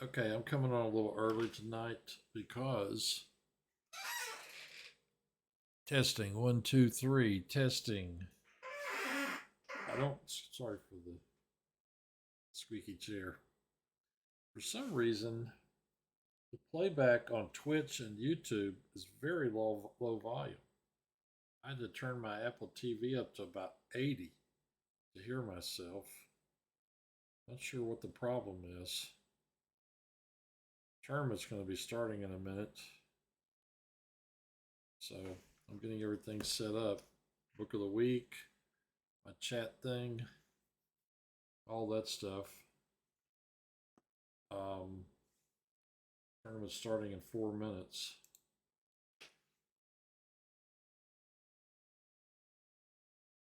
Okay, I'm coming on a little early tonight because testing. One, two, three. Testing. I don't. Sorry for the squeaky chair. For some reason, the playback on Twitch and YouTube is very low volume. I had to turn my Apple TV up to about 80 to hear myself. Not sure what the problem is. Tournament's going to be starting in a minute. So I'm getting everything set up. Book of the week, my chat thing, all that stuff. Tournament starting in 4 minutes.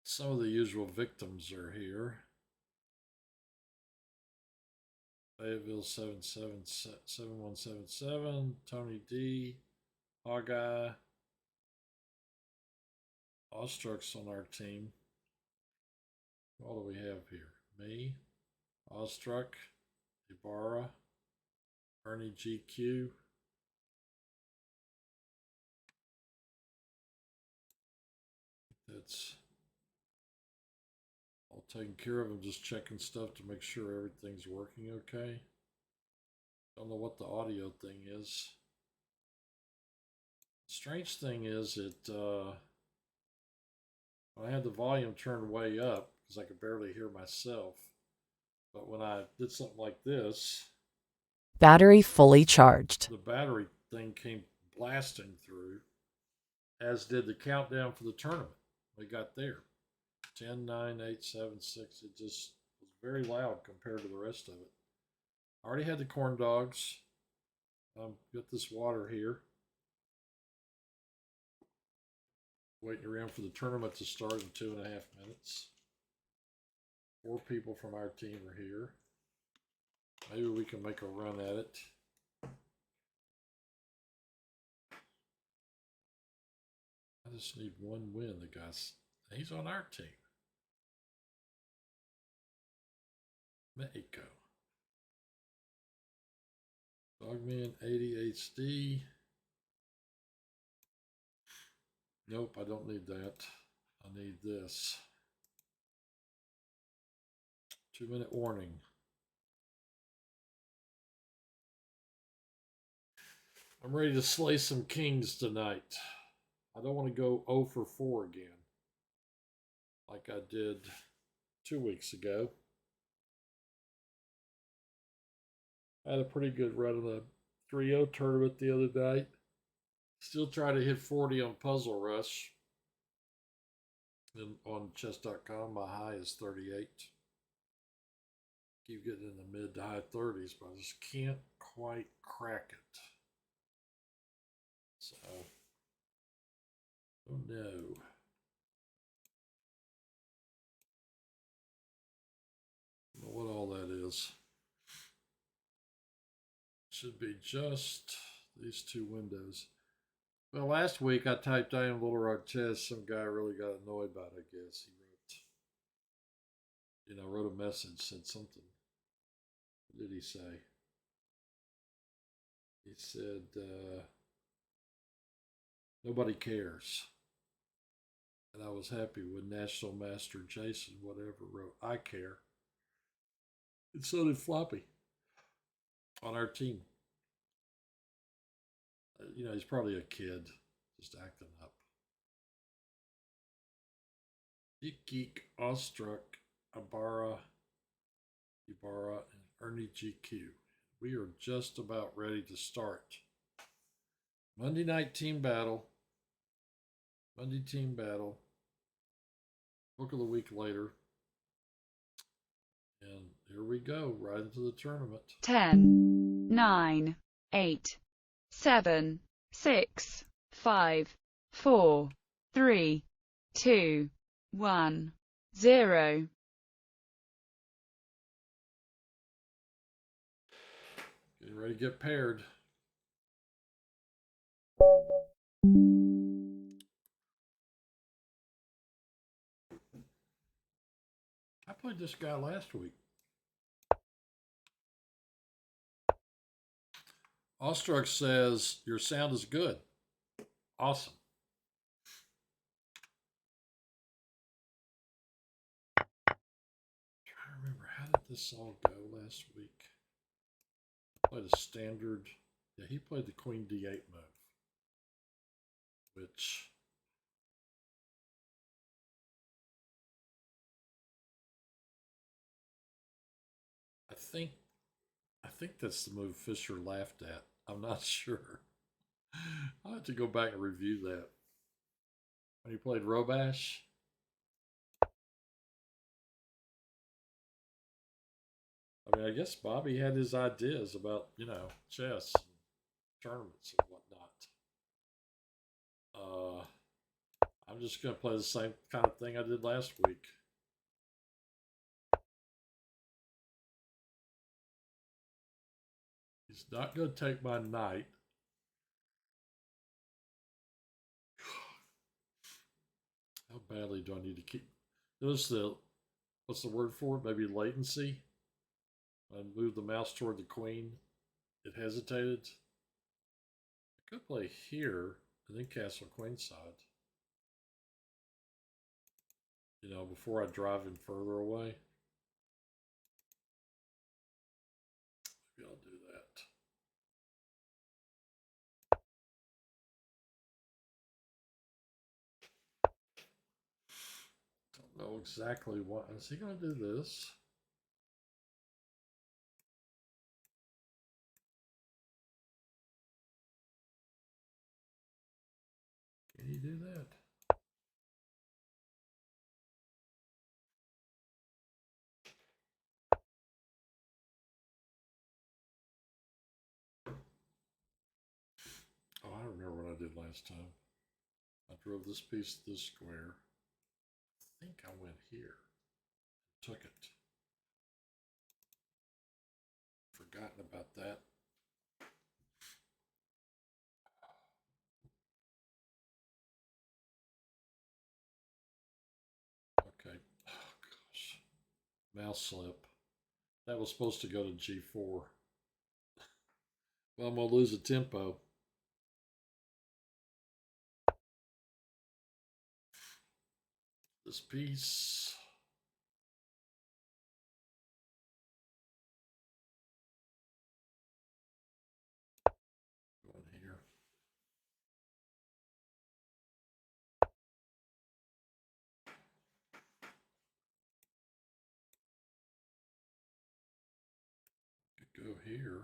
Some of the usual victims are here. Fayetteville 7177, Tony D, Hawkeye, Ostruck's on our team. What do we have here? Me, Ostruck, Ibarra, Ernie GQ. That's all taken care of. I'm just checking stuff to make sure everything's working okay. Don't know what the audio thing is. Strange thing is I had the volume turned way up because I could barely hear myself. But when I did something like this, Battery fully charged. the battery thing came blasting through, as did the countdown for the tournament. We got there. 10, 9, 8, 7, 6. It just was very loud compared to the rest of it. I already had the corn dogs. Got this water here. Waiting around for the tournament to start in 2.5 minutes. 4 people from our team are here. Maybe we can make a run at it. I just need one win. The guy's he's on our team. Mexico. Dogman 80 HD. Nope, I don't need that. I need this. 2-minute warning. I'm ready to slay some kings tonight. I don't want to go 0 for 4 again, like I did 2 weeks ago. I had a pretty good run in the 3-0 tournament the other night. Still try to hit 40 on Puzzle Rush. And on chess.com, my high is 38. Keep getting in the mid to high 30s, but I just can't quite crack it. So, oh no. I don't know what all that is. Should be just these 2 windows. Well, last week I typed I am Little Rock Chess. Some guy really got annoyed by it, I guess. He wrote a message, said something. What did he say? He said, nobody cares. And I was happy when National Master Jason, whatever, wrote, I care. And so did Floppy on our team. He's probably a kid just acting up. Geek, Ostruck, Ibarra, and Ernie GQ. We are just about ready to start. Monday night team battle. Monday team battle. Book of the week later. And here we go, right into the tournament. 10, 9, 8, 7, 6, 5, 4, 3, 2, 1, 0. Getting ready to get paired. I played this guy last week. Awestruck says your sound is good. Awesome. Trying to remember, how did this all go last week? Played a standard. Yeah, he played the Queen D8 move, which I think that's the move Fisher laughed at. I'm not sure. I'll have to go back and review that. When he played Robash, I mean, I guess Bobby had his ideas about, chess and tournaments and whatnot. I'm just going to play the same kind of thing I did last week. He's not going to take my knight. How badly do I need to keep? Notice what's the word for it? Maybe latency. I moved the mouse toward the queen. It hesitated. I could play here and then castle queenside. Before I drive him further away. Maybe I'll do that. Don't know exactly what. Is he going to do this? Can he do that? Oh, I remember what I did last time. I drove this piece to this square. I think I went here. Took it. Forgotten about that. Okay. Oh, gosh. Mouse slip. That was supposed to go to G4. Well, I'm going to lose a tempo. This piece. Going here. Could go here.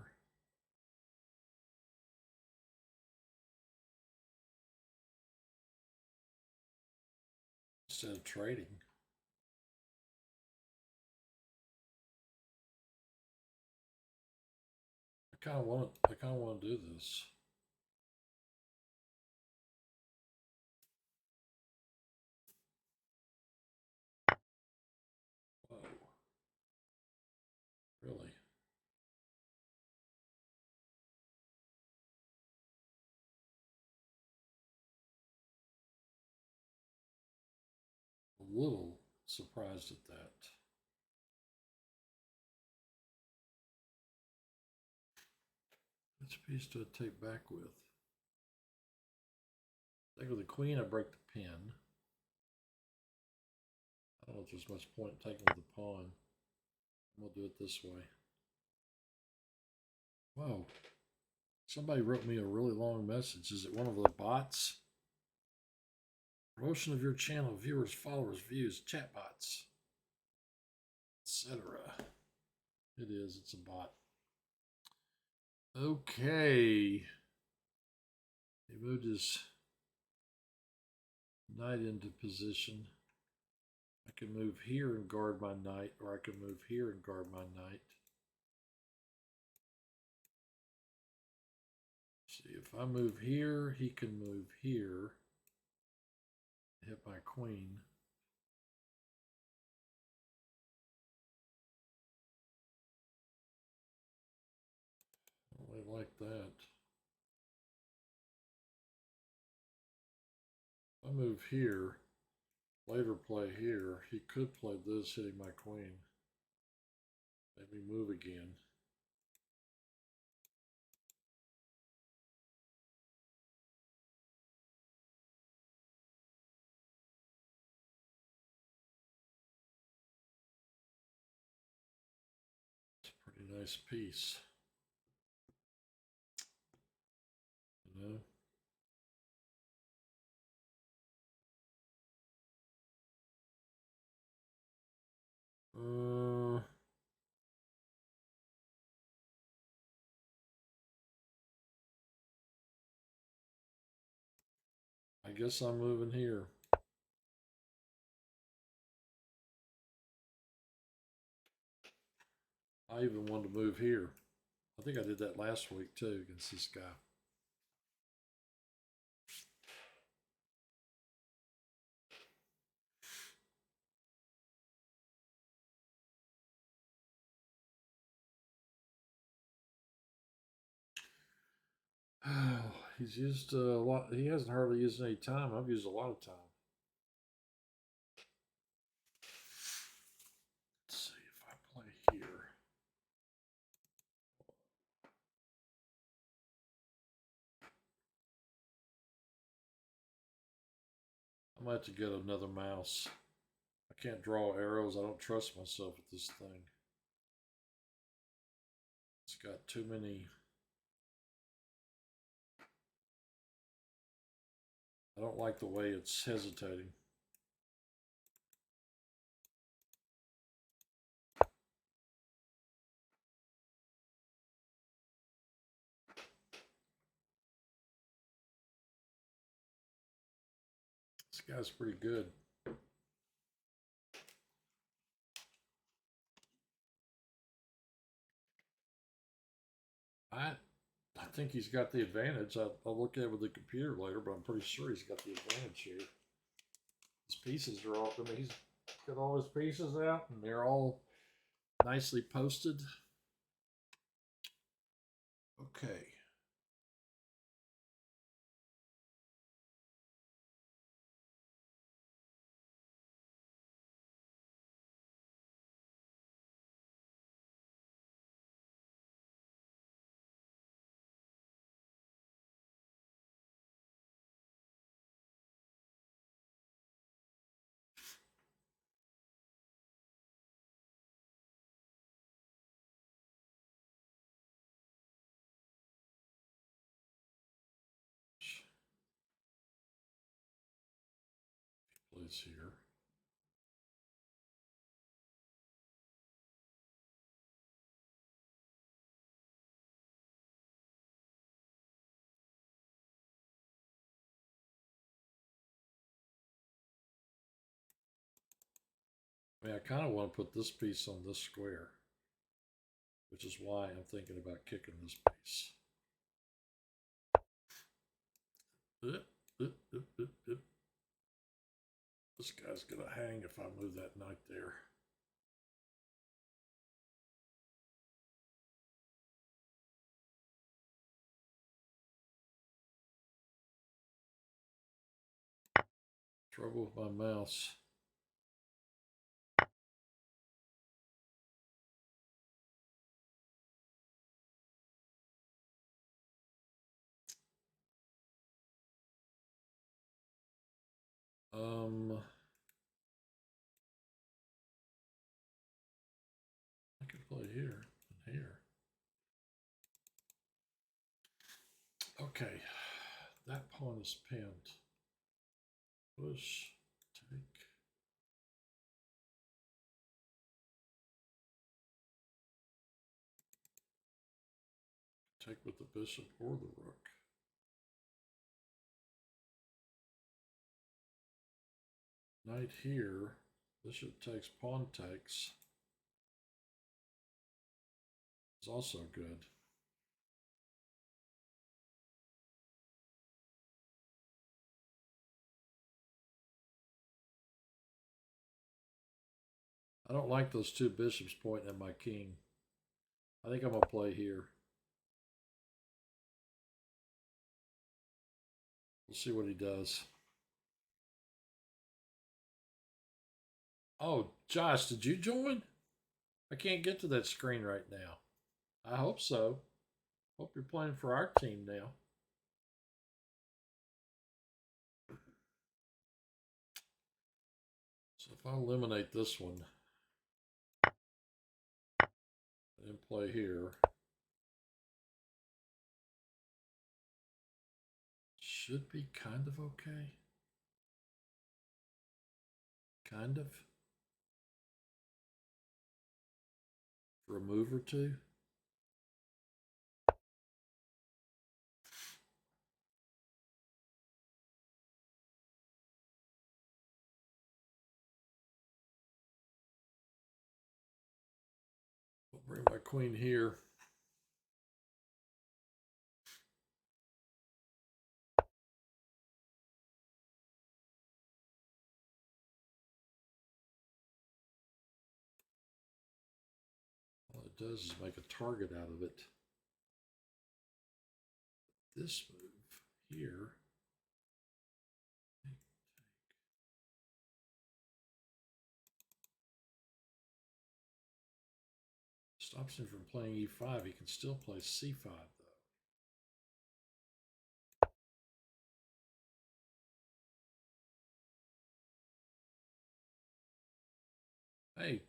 Instead of trading. I kind of want to do this. Whoa. Really? A little surprised at that. Which piece do I take back with? Take with the queen, I break the pin. I don't know if there's much point in taking with the pawn. I'm going to do it this way. Whoa. Somebody wrote me a really long message. Is it one of the bots? Promotion of your channel, viewers, followers, views, chatbots, etc. It is. It's a bot. Okay. He moved his knight into position. I can move here and guard my knight, or I can move here and guard my knight. See, if I move here, he can move here. Hit my queen. I really like that. If I move here, later play here, he could play this, hitting my queen. Maybe move again. nice piece. You know? I guess I'm moving here. I even wanted to move here. I think I did that last week too against this guy. Oh, he's used a lot. He hasn't hardly used any time. I've used a lot of time. Let's see if I play here. I might have to get another mouse. I can't draw arrows. I don't trust myself with this thing. It's got too many. I don't like the way it's hesitating. This guy's pretty good. I think he's got the advantage. I'll look at it with the computer later, but I'm pretty sure he's got the advantage here. His pieces are all, I mean, he's got all his pieces out and they're all nicely posted. Okay. Plays here. I mean, I kind of want to put this piece on this square, which is why I'm thinking about kicking this piece. This guy's gonna hang if I move that knight there. Trouble with my mouse. I could play here and here. Okay, that pawn is pinned. Push, take. Take with the bishop or the rook. Knight here. Bishop takes, pawn takes. It's also good. I don't like those two bishops pointing at my king. I think I'm going to play here. We'll see what he does. Oh, Josh, did you join? I can't get to that screen right now. I hope so. Hope you're playing for our team now. So if I eliminate this one, in play here. Should be kind of okay. Kind of. For a move or two. I'll bring my queen here. All it does is make a target out of it. This move here. Stops him from playing e5. He can still play c5 though. Hey,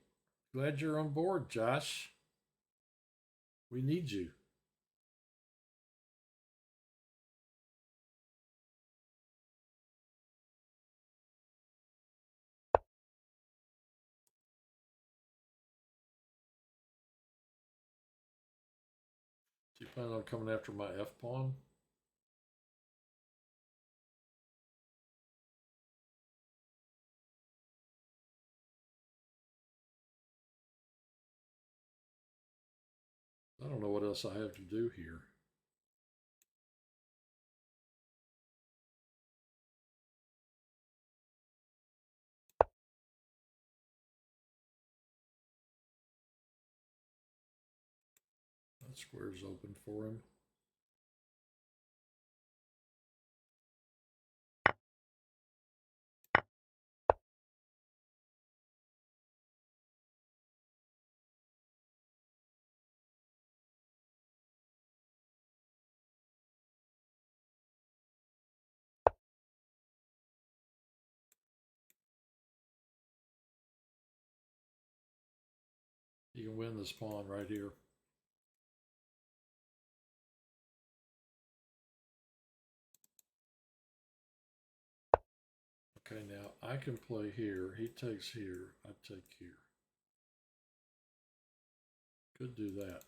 glad you're on board, Josh. We need you. Do you plan on coming after my F pawn? I don't know what else I have to do here. That square's open for him. You can win this pawn right here. Okay, now I can play here. He takes here. I take here. Could do that.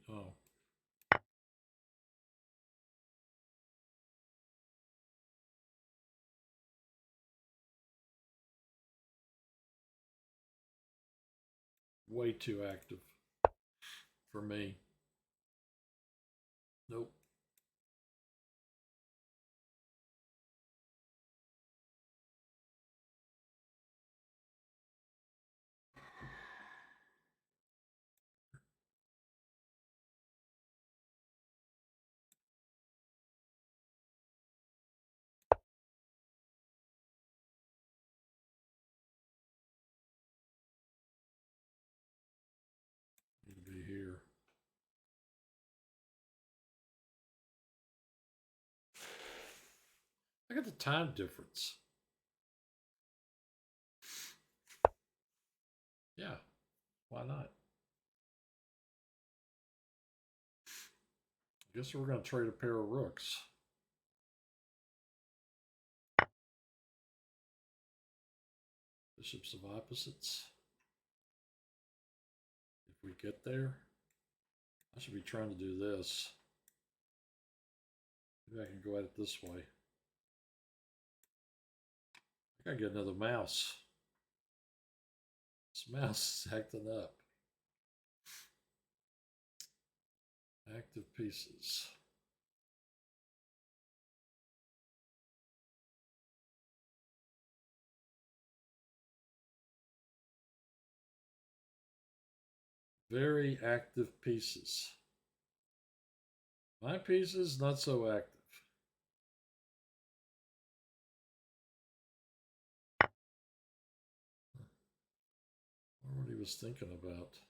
Oh. Way too active for me. Nope. Need to be here. I got the time difference. Yeah, why not? I guess we're going to trade a pair of rooks. Bishops of opposites. If we get there, I should be trying to do this. Maybe I can go at it this way. I gotta get another mouse. This mouse is acting up. Active pieces. Very active pieces. My pieces, not so active. was thinking about.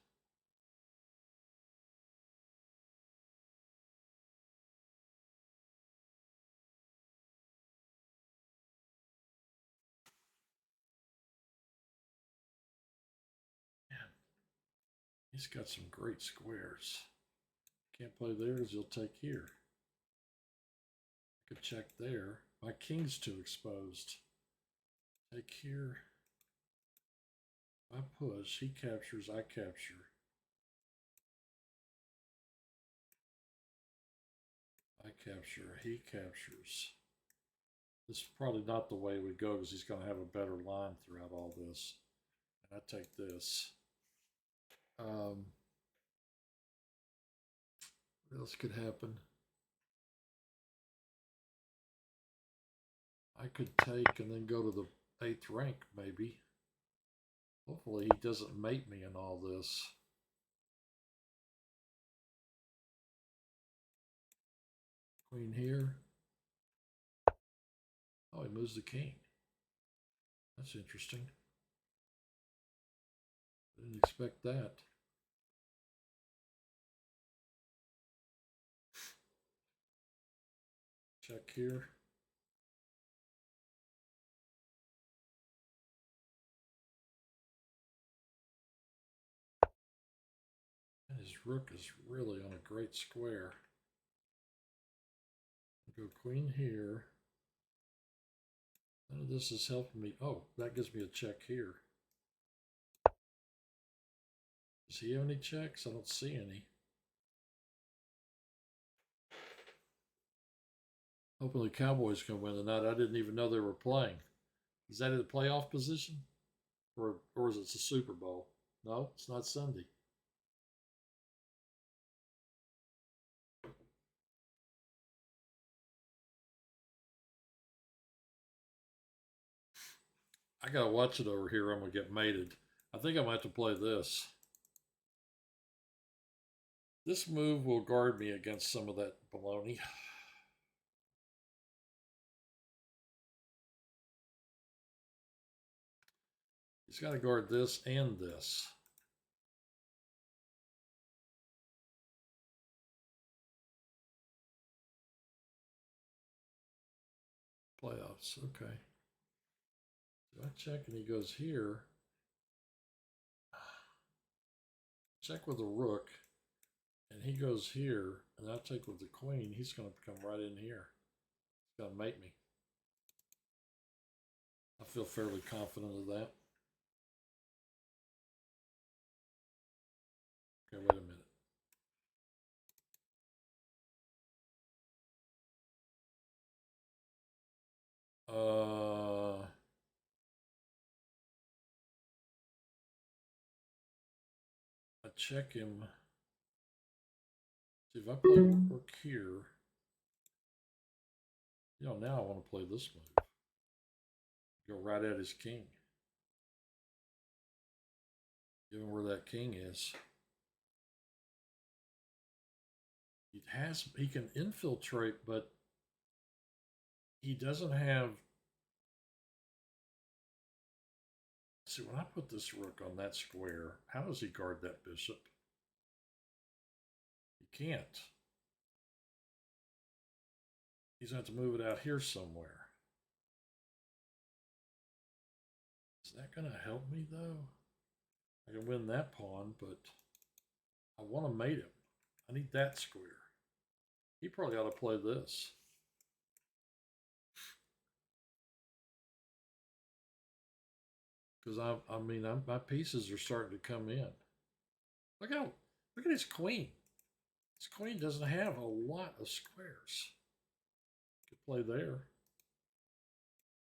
Man, he's got some great squares. Can't play there because he'll take here. I could check there. My king's too exposed. Take here. I push. He captures. I capture. I capture. He captures. This is probably not the way we go because he's going to have a better line throughout all this. And I take this. What else could happen? I could take and then go to the 8th rank, maybe. Hopefully he doesn't mate me in all this. Queen here. Oh, he moves the king. That's interesting. Didn't expect that. Check here. And his rook is really on a great square. Go queen here. None of this is helping me. Oh, that gives me a check here. Does he have any checks? I don't see any. Hoping the Cowboys can win tonight. I didn't even know they were playing. Is that in the playoff position? Or is it the Super Bowl? No, it's not Sunday. I gotta watch it over here. I'm gonna get mated. I think I might have to play this. This move will guard me against some of that baloney. He's got to guard this and this. Playoffs, okay. So I check and he goes here. Check with the rook, and he goes here, and I take with the queen. He's going to come right in here. He's going to mate me. I feel fairly confident of that. Okay, wait a minute. I check him. See, if I play rook here, you know, now I want to play this move. Go right at his king. Given where that king is. He can infiltrate, but he doesn't have. See, when I put this rook on that square, how does he guard that bishop? He can't. He's going to have to move it out here somewhere. Is that going to help me, though? I can win that pawn, but I want to mate him. I need that square. He probably ought to play this. Because my pieces are starting to come in. Look at his queen. His queen doesn't have a lot of squares. Could play there.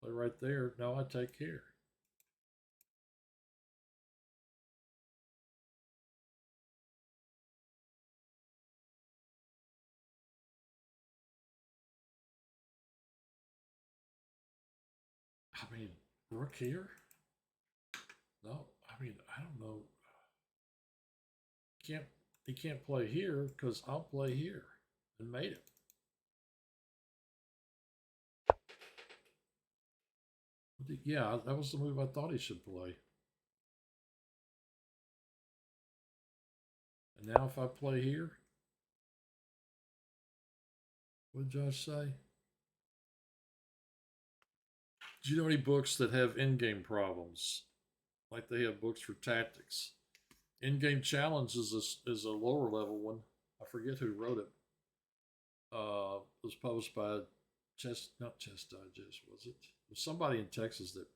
Play right there. Now I take here. I mean, rook here? No, I mean, I don't know. He can't play here because I'll play here and mate it. Yeah, that was the move I thought he should play. And now if I play here, what did Josh say? Do you know any books that have in-game problems? Like they have books for tactics. In-game challenge is a lower level one. I forget who wrote it. It was published by not Chess Digest, was it? It was somebody in Texas that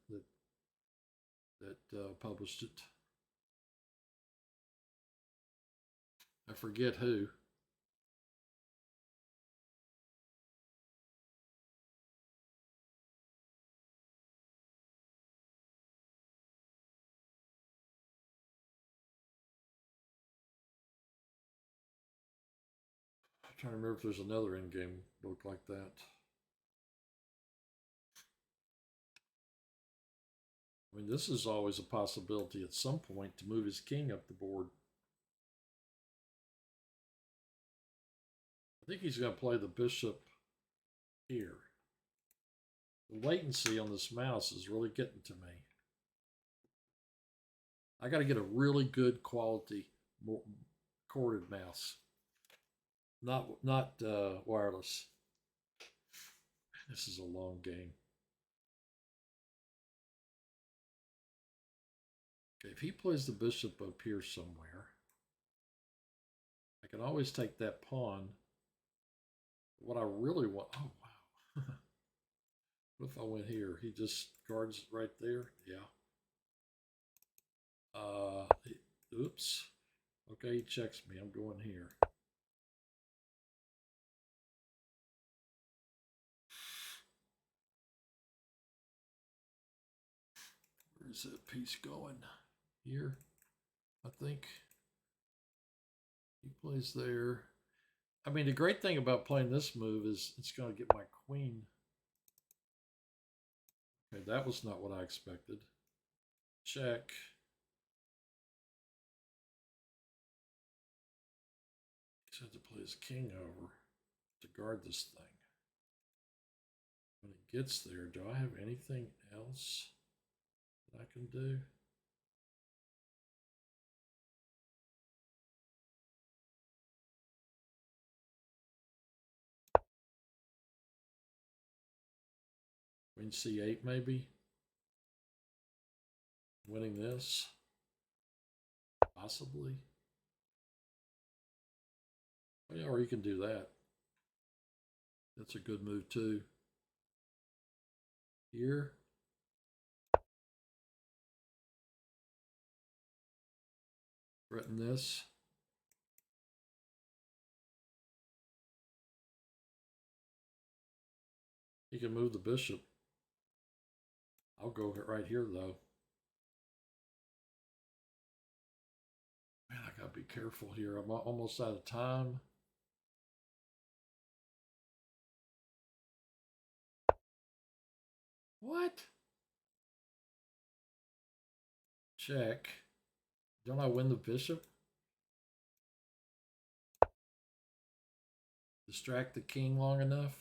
published it. I forget who. I'm trying to remember if there's another in-game book like that. I mean, this is always a possibility at some point to move his king up the board. I think he's going to play the bishop here. The latency on this mouse is really getting to me. I got to get a really good quality corded mouse, not wireless. This is a long game. Okay, if he plays the bishop up here somewhere, I can always take that pawn. What I really want, oh wow. What if I went here? He just guards it right there? Yeah. Oops. Okay, he checks me. I'm going here. Where's that piece going? Here, I think. He plays there. I mean, the great thing about playing this move is it's going to get my queen. Okay, that was not what I expected. Check. He's had to play his king over to guard this thing. When it gets there, do I have anything else that I can do? Queen c8 maybe? Winning this? Possibly. Oh, yeah, or you can do that. That's a good move too. Here. Threaten this. He can move the bishop. I'll go right here though. Man, I gotta be careful here. I'm almost out of time. What? Check. Don't I win the bishop? Distract the king long enough?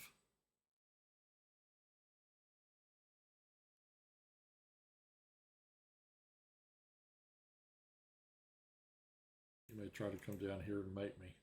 He may try to come down here and mate me.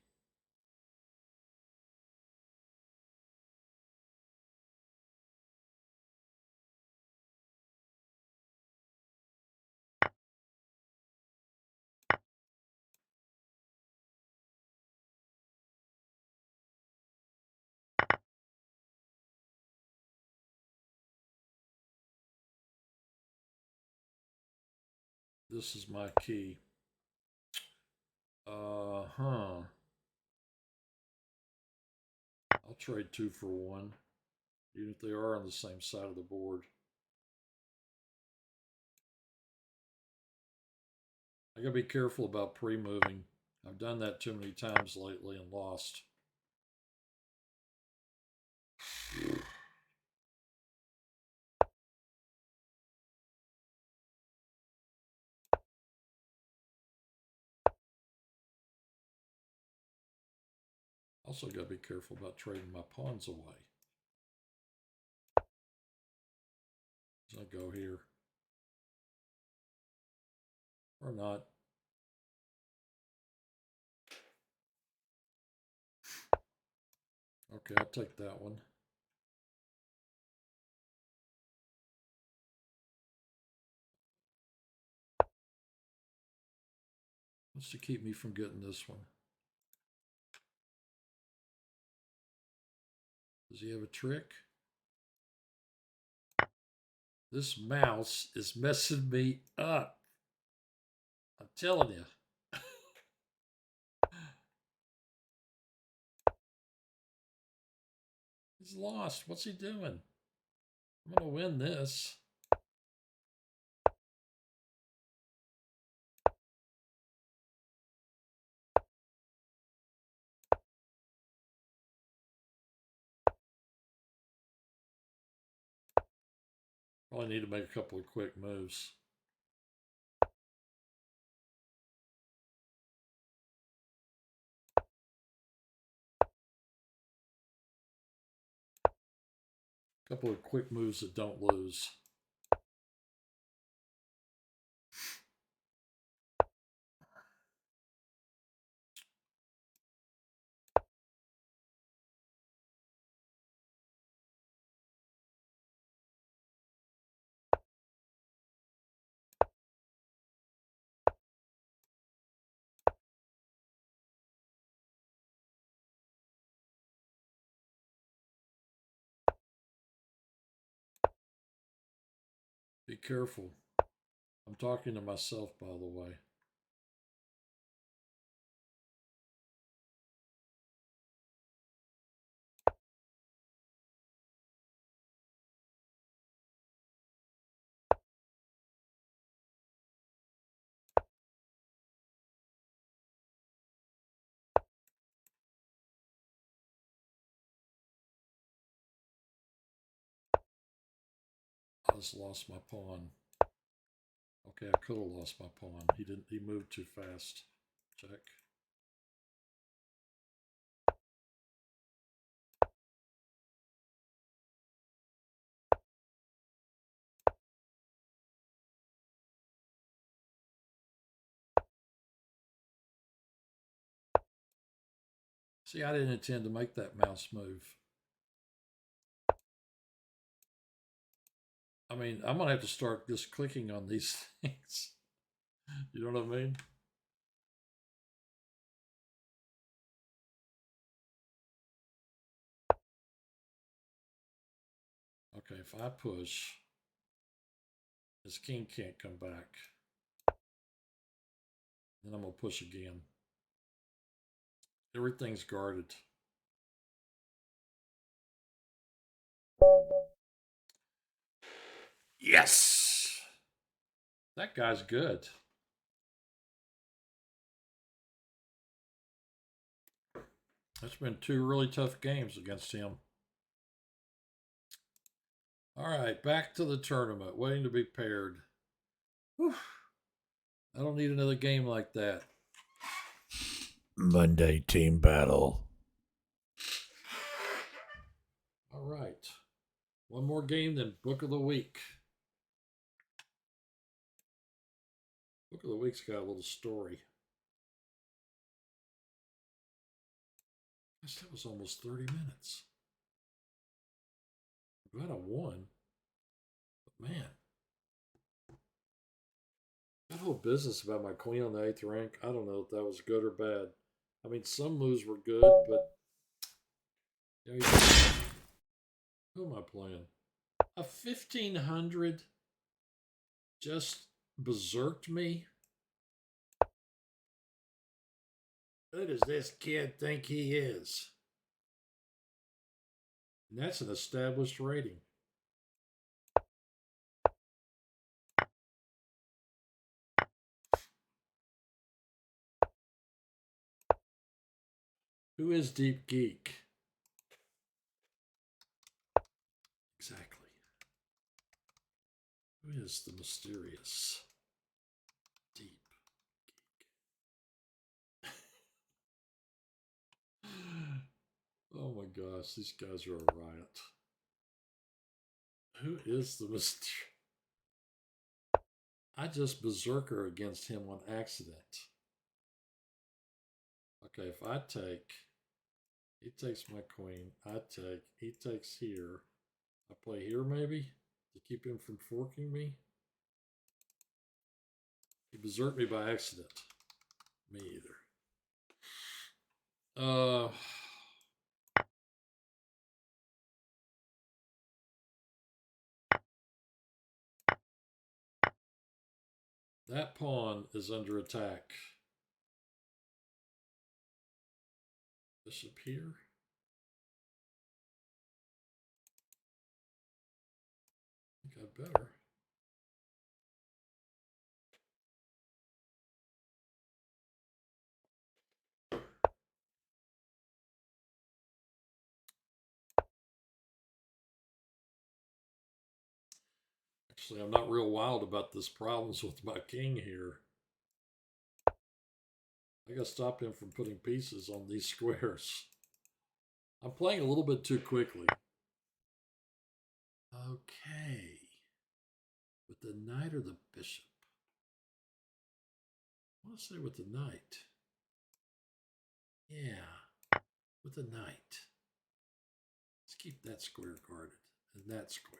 This is my key. I'll trade 2 for 1, even if they are on the same side of the board. I gotta be careful about pre-moving. I've done that too many times lately and lost. Also gotta be careful about trading my pawns away. So I go here. Or not. Okay, I'll take that one. What's to keep me from getting this one? Does he have a trick? This mouse is messing me up. I'm telling you. He's lost. What's he doing? I'm going to win this. Probably need to make a couple of quick moves. Couple of quick moves that don't lose. Be careful. I'm talking to myself, by the way. I just lost my pawn. Okay, I could have lost my pawn. He moved too fast. Check. See, I didn't intend to make that mouse move. I mean, I'm going to have to start just clicking on these things. You know what I mean? Okay, if I push, his king can't come back. Then I'm going to push again. Everything's guarded. Yes! That guy's good. That's been two really tough games against him. All right, back to the tournament, waiting to be paired. Whew. I don't need another game like that. Monday team battle. All right. One more game, then Book of the Week. Book of the Week's got a little story. Gosh, that was almost 30 minutes. I'm glad I won. But man, that whole business about my queen on the 8th rank, I don't know if that was good or bad. I mean, some moves were good, but you know, who am I playing? A 1500 just berserked me. Who does this kid think he is? And that's an established rating. Who is Deep Geek? Exactly. Who is the mysterious Deep Geek? Oh my gosh, these guys are a riot. Who is the mysterious? I just berserker against him on accident. Okay, if I take He takes my queen. I take. He takes here. I play here maybe to keep him from forking me. He berserked me by accident. Me either. That pawn is under attack. Bishop here. I think I better. Actually, I'm not real wild about this problems with my king here. I gotta stop him from putting pieces on these squares. I'm playing a little bit too quickly. Okay. With the knight or the bishop? I want to say with the knight. Yeah, with the knight. Let's keep that square guarded and that square.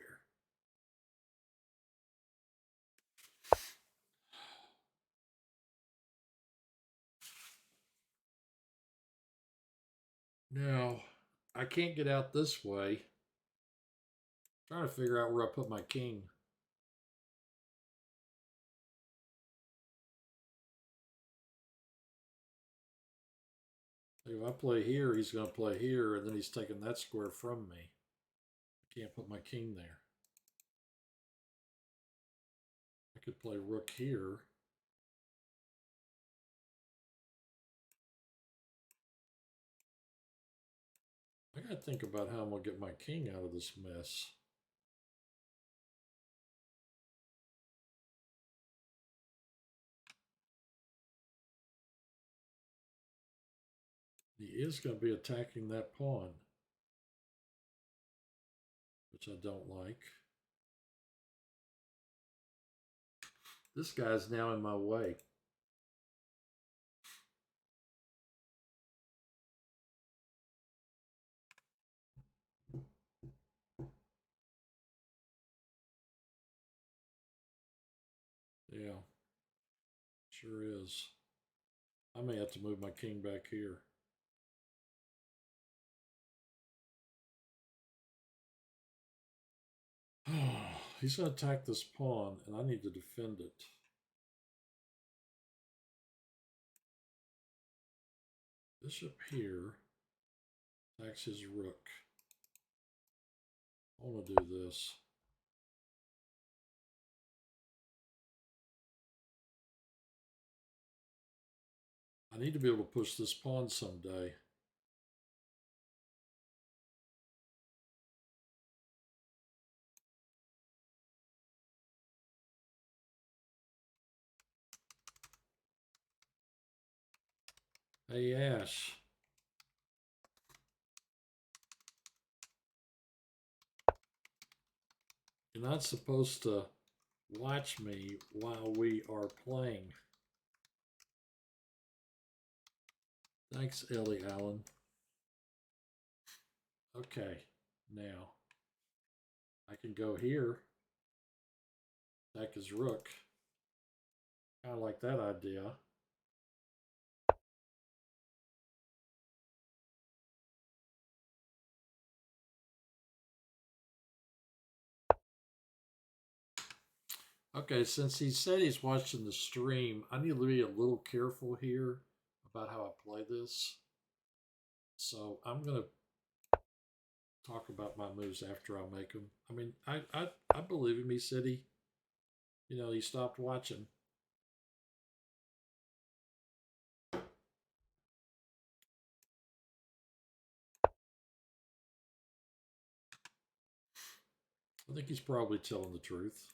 Now, I can't get out this way. I'm trying to figure out where I put my king. If I play here, he's going to play here, and then he's taking that square from me. I can't put my king there. I could play rook here. I got to think about how I'm going to get my king out of this mess. He is going to be attacking that pawn, which I don't like. This guy's now in my way. Yeah, sure is. I may have to move my king back here. He's going to attack this pawn, and I need to defend it. Bishop here attacks his rook. I want to do this. I need to be able to push this pawn someday. Hey, Ash. You're not supposed to watch me while we are playing. Thanks, Ellie Allen. Okay, now I can go here. Attack his rook. Kind of like that idea. Okay, since he said he's watching the stream, I need to be a little careful here about how I play this. So I'm going to talk about my moves after I make them. I mean, I believe him. He said he stopped watching. I think he's probably telling the truth.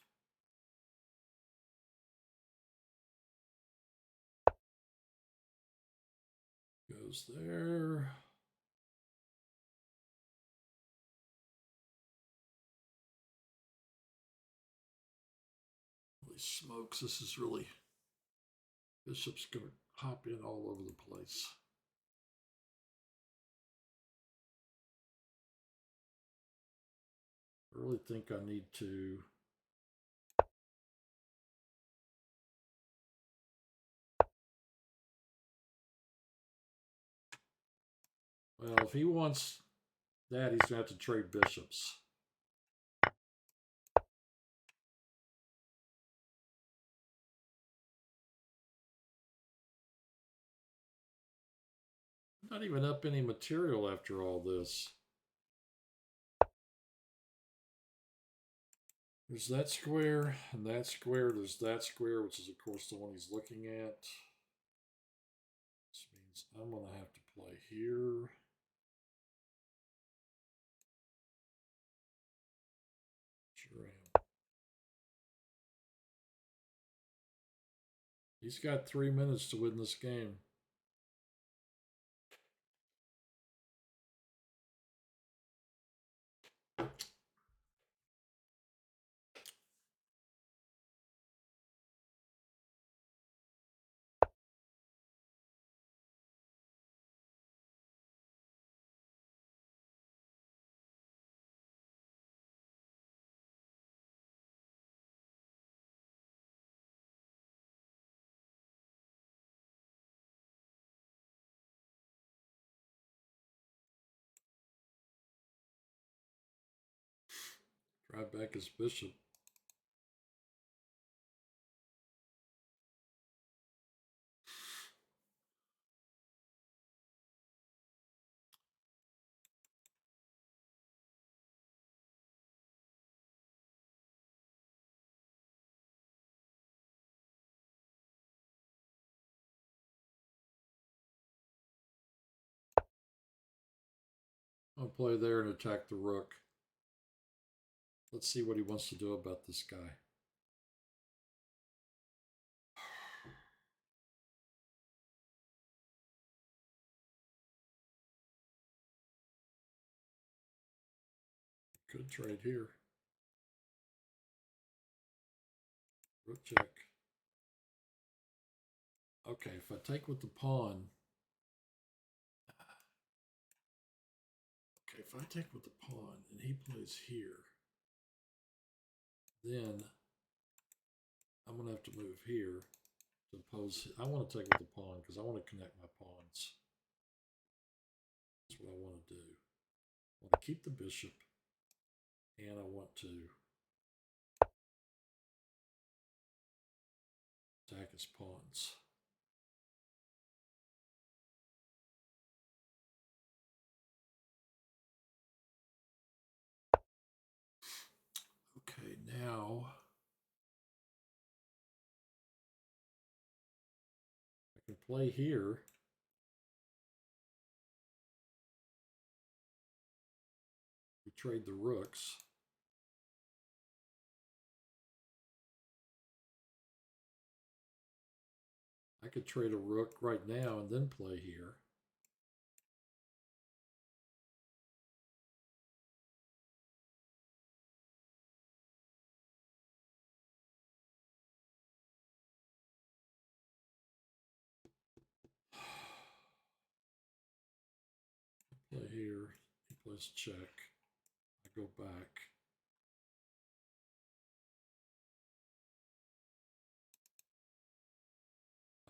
Goes there. Holy smokes, this is really... Bishop's going to hop in all over the place. really think I need to. Well, if he wants that, he's going to have to trade bishops. Not even up any material after all this. There's that square and that square. There's that square, which is, of course, the one he's looking at. This means I'm going to have to play here. Sure am. He's got 3 minutes to win this game. Drive back his bishop. I'll play there and attack the rook. Let's see what he wants to do about this guy. Could trade here. Rook check. Okay, if I take with the pawn. Okay, if I take with the pawn and he plays here, then I'm going to have to move here to oppose. I want to take with the pawn because I want to connect my pawns. That's what I want to do. I want to keep the bishop, and I want to attack his pawns. Okay, now I can play here. We trade the rooks. I could trade a rook right now and then play here. Play here. He plays check. I go back.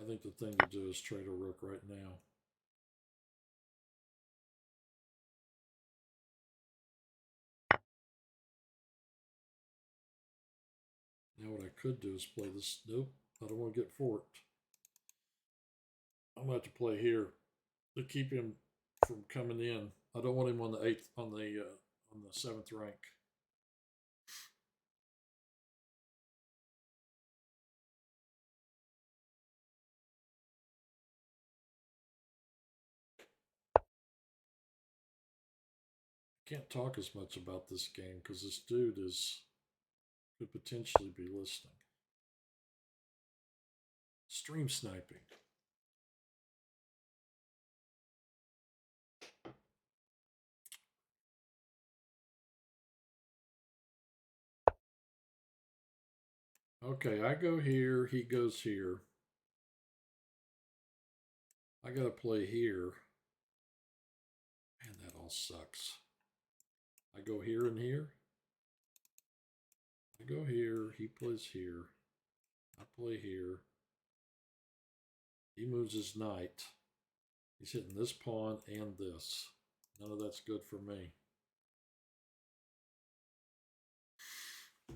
I think the thing to do is trade a rook right now. Now what I could do is play this. Nope, I don't want to get forked. I'm going to have to play here to keep him from coming in. I don't want him on the on the 7th rank. Can't talk as much about this game because this dude could potentially be listening. Stream sniping. Okay, I go here, he goes here. I gotta play here. Man, that all sucks. I go here and here. I go here, he plays here, I play here. He moves his knight. He's hitting this pawn and this. None of that's good for me. I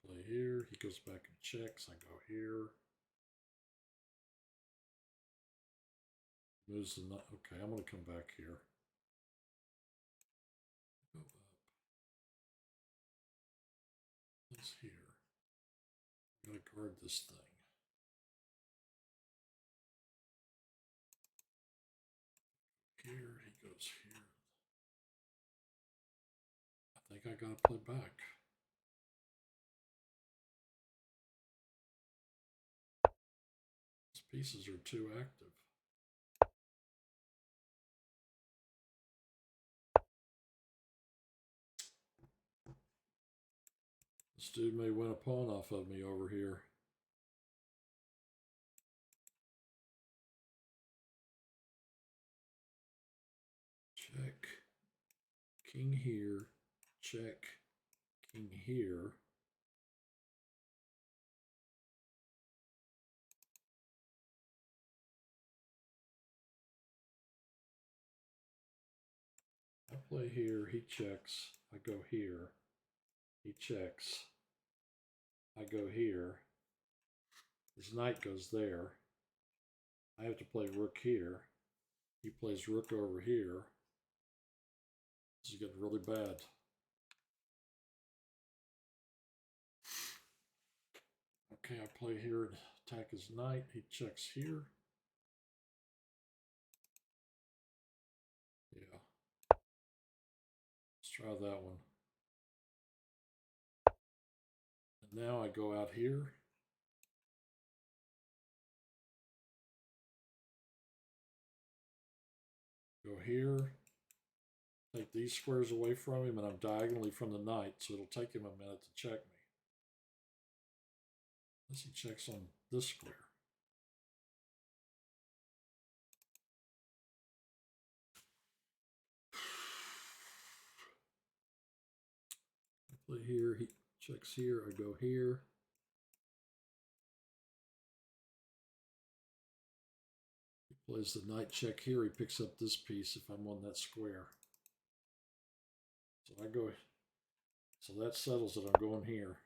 play here, he goes back and checks, I go here. Moves the knight. Okay, I'm going to come back here. Go up. It's here. I gotta guard this thing. Here, he goes here. I think I gotta play back. These pieces are too active. This dude may win a pawn off of me over here. Check. King here. Check. King here. I play here. He checks. I go here. He checks. I go here. His knight goes there. I have to play rook here. He plays rook over here. This is getting really bad. Okay, I play here and attack his knight. He checks here. Yeah. Let's try that one. And now I go out here. Go here. Take these squares away from him, and I'm diagonally from the knight, so it'll take him a minute to check me. Unless he checks on this square. I play here, he checks here, I go here. He plays the knight check here, he picks up this piece if I'm on that square. So I go, so that settles it, I'm going here.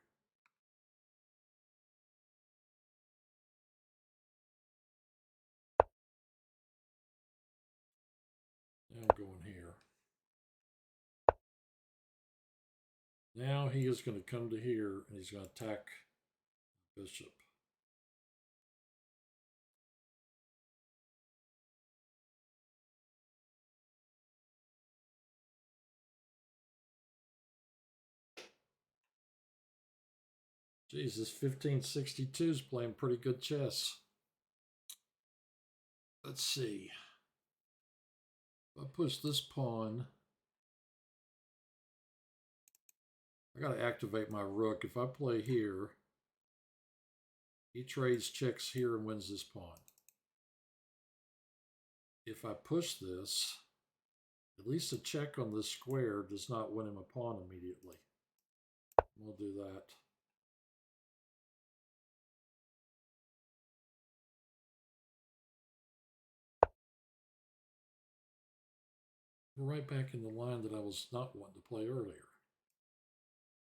Now I'm going here. Now he is going to come to here and he's going to attack bishop. Geez, this 1562 is playing pretty good chess. Let's see. If I push this pawn, I got to activate my rook. If I play here, he trades checks here and wins this pawn. If I push this, at least a check on this square does not win him a pawn immediately. We'll do that. We're right back in the line that I was not wanting to play earlier.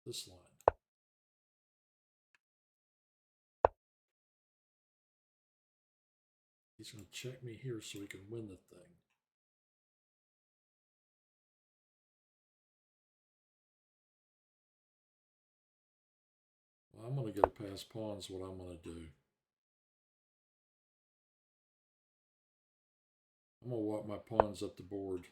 This line. He's going to check me here so he can win the thing. Well, I'm going to go past pawns, what I'm going to do. I'm going to walk my pawns up the board.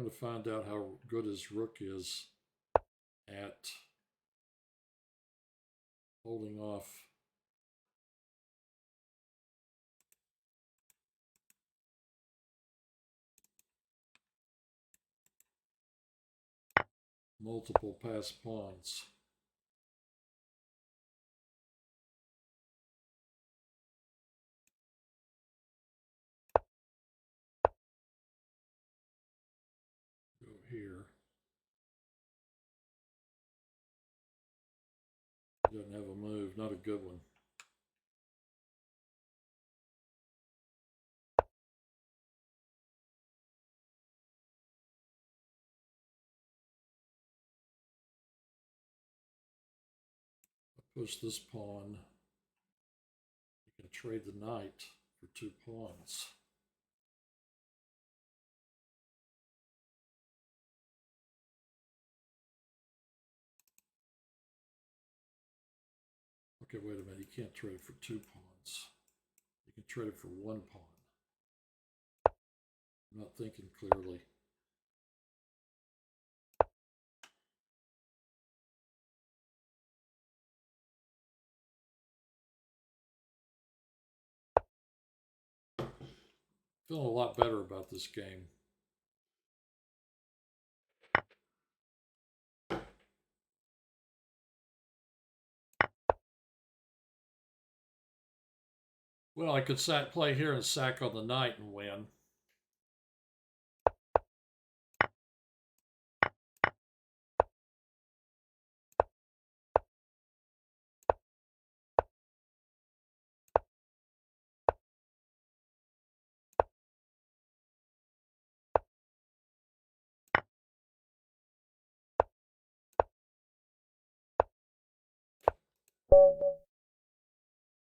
going to find out how good his rook is at holding off. Multiple passed pawns. Go here. Doesn't have a move, not a good one. Push this pawn. You can trade the knight for 2 pawns. Okay, wait a minute. You can't trade it for 2 pawns. You can trade it for 1 pawn. I'm not thinking clearly. Feeling a lot better about this game. Well, I could play here and sack on the knight and win.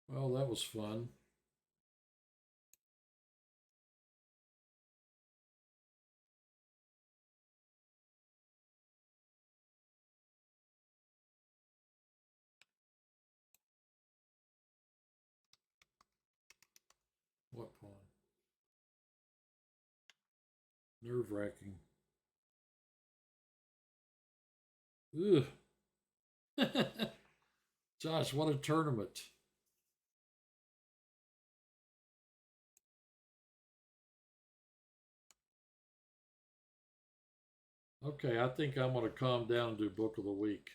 Well, that was fun. What pawn? Nerve-wracking. Ugh. Josh, what a tournament. Okay, I think I'm going to calm down and do Book of the Week.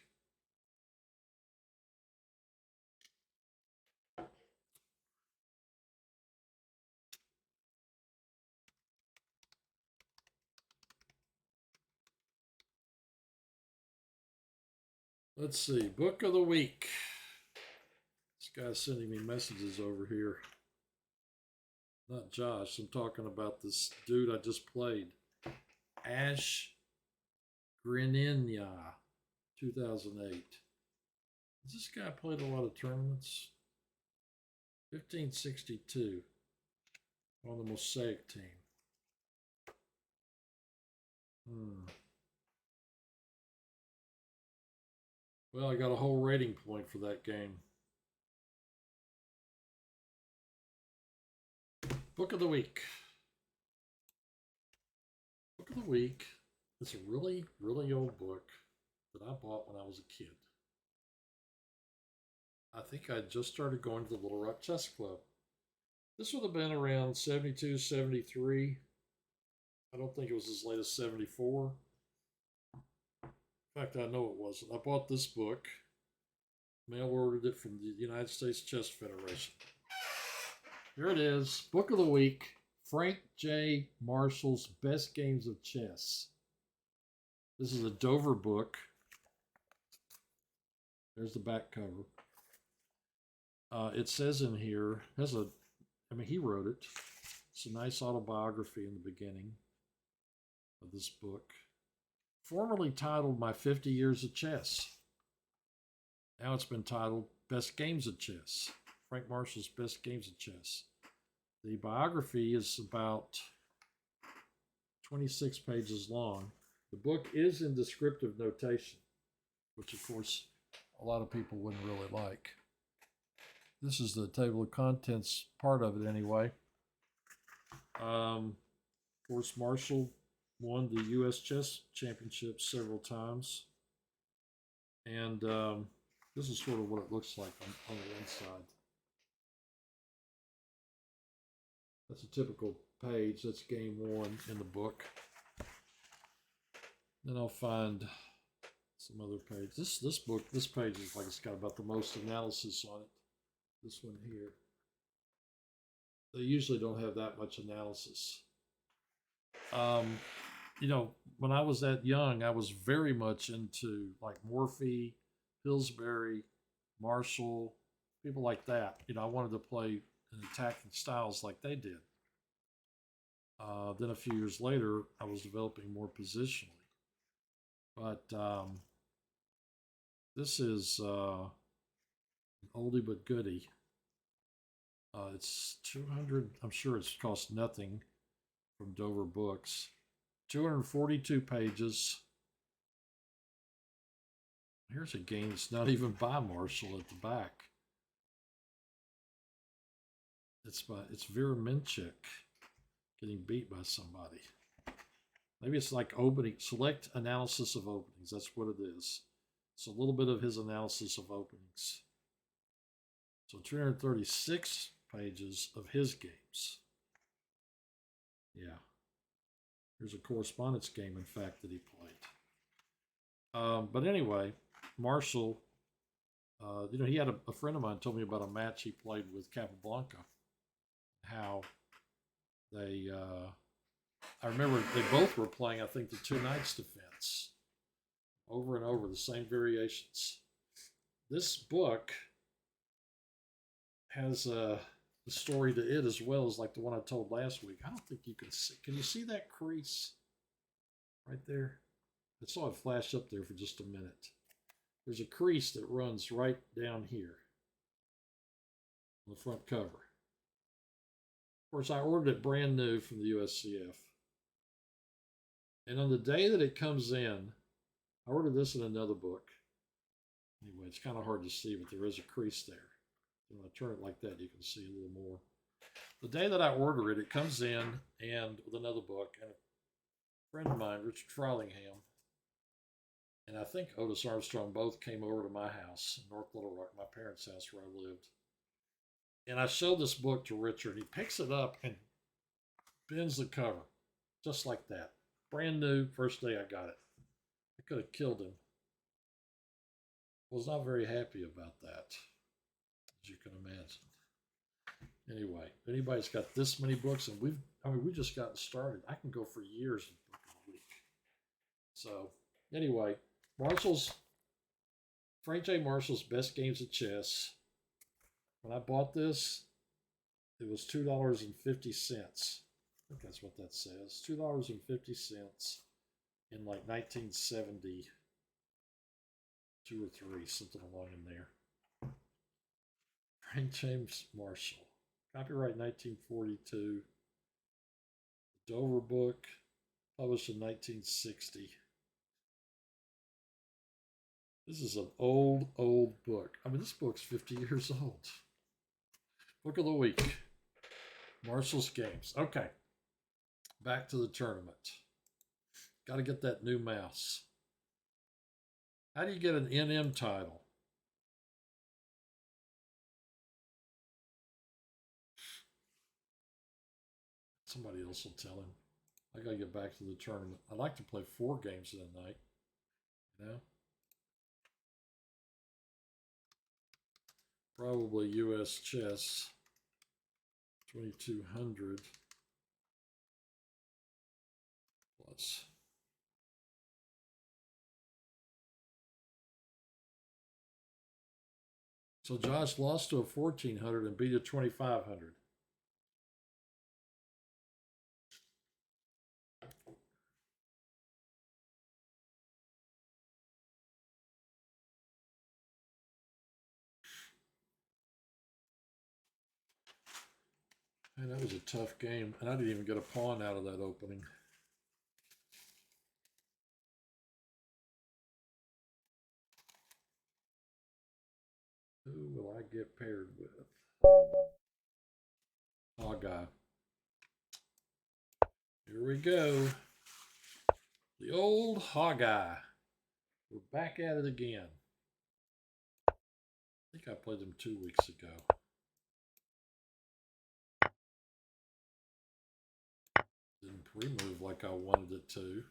Let's see, Book of the Week. This guy's sending me messages over here. Not Josh, I'm talking about this dude I just played. Ash Greninia, 2008. Has this guy played a lot of tournaments? 1562 on the Mosaic team. Well, I got a whole rating point for that game. Book of the Week. Book of the Week is a really, really old book that I bought when I was a kid. I think I just started going to the Little Rock Chess Club. This would have been around 72, 73. I don't think it was as late as 74. In fact, I know it wasn't. I bought this book, mail ordered it from the United States Chess Federation. Here it is, Book of the Week, Frank J. Marshall's Best Games of Chess. This is a Dover book. There's the back cover. It says in here, he wrote it. It's a nice autobiography in the beginning of this book. Formerly titled My 50 Years of Chess. Now it's been titled Best Games of Chess. Frank Marshall's Best Games of Chess. The biography is about 26 pages long. The book is in descriptive notation, which of course a lot of people wouldn't really like. This is the table of contents part of it anyway. Of course, Marshall won the U.S. Chess Championship several times. And this is sort of what it looks like on the inside. That's a typical page. That's game one in the book. Then I'll find some other page. This page is like it's got about the most analysis on it. This one here. They usually don't have that much analysis. You know, when I was that young, I was very much into like Morphy, Pillsbury, Marshall, people like that. You know, I wanted to play in attacking styles like they did. Then a few years later, I was developing more positionally. But this is an oldie but goodie. It's 200. I'm sure it's cost nothing from Dover Books. 242 pages. Here's a game that's not even by Marshall at the back. It's Vera Minchik getting beat by somebody. Maybe it's like opening, select analysis of openings. That's what it is. It's a little bit of his analysis of openings. So 236 pages of his games. Yeah. Here's a correspondence game, in fact, that he played. But anyway, Marshall, you know, he had a friend of mine told me about a match he played with Capablanca. How they, I remember they both were playing, I think, the two knights defense over and over, the same variations. This book has the story to it as well as like the one I told last week. I don't think you can see. Can you see that crease right there? I saw it flash up there for just a minute. There's a crease that runs right down here on the front cover. Of course, I ordered it brand new from the USCF. And on the day that it comes in, I ordered this in another book. Anyway, it's kind of hard to see, but there is a crease there. When I turn it like that, you can see a little more. The day that I order it, it comes in and with another book, and a friend of mine, Richard Frolingham, and I think Otis Armstrong both came over to my house in North Little Rock, my parents' house where I lived. And I showed this book to Richard. He picks it up and bends the cover, just like that. Brand new, first day I got it. I could have killed him. Was not very happy about that, as you can imagine. Anyway, if anybody's got this many books, and we've just gotten started. I can go for years in book of the week. So anyway, Frank J. Marshall's Best Games of Chess. When I bought this, it was $2.50. I think that's what that says. $2.50 in like 1970. 2 or 3, something along in there. Frank James Marshall. Copyright 1942. Dover book, published in 1960. This is an old book. I mean, this book's 50 years old. Book of the week. Marshall's Games. Okay. Back to the tournament. Got to get that new mouse. How do you get an NM title? Somebody else will tell him. I got to get back to the tournament. I like to play 4 games in a night. You know? Probably US Chess 2200 plus. So Josh lost to a 1400 and beat a 2500. Man, that was a tough game, and I didn't even get a pawn out of that opening. Who will I get paired with? Oh, God. Here we go. The old hog eye. We're back at it again. I think I played them 2 weeks ago. Didn't pre-move like I wanted it to.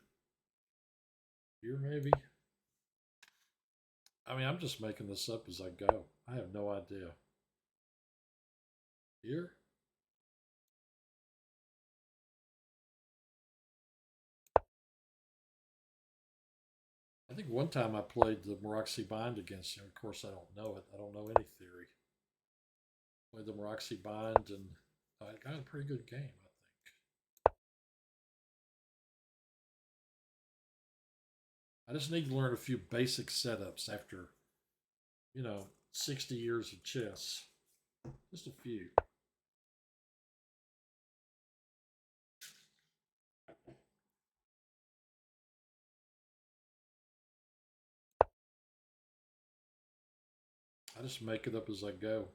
Here, maybe. I mean, I'm just making this up as I go. I have no idea. Here? I think one time I played the Meroxy Bind against him. Of course, I don't know it. I don't know any theory. Played the Meroxy Bind, and I got a pretty good game, I think. I just need to learn a few basic setups after, 60 years of chess. Just a few. I just make it up as I go.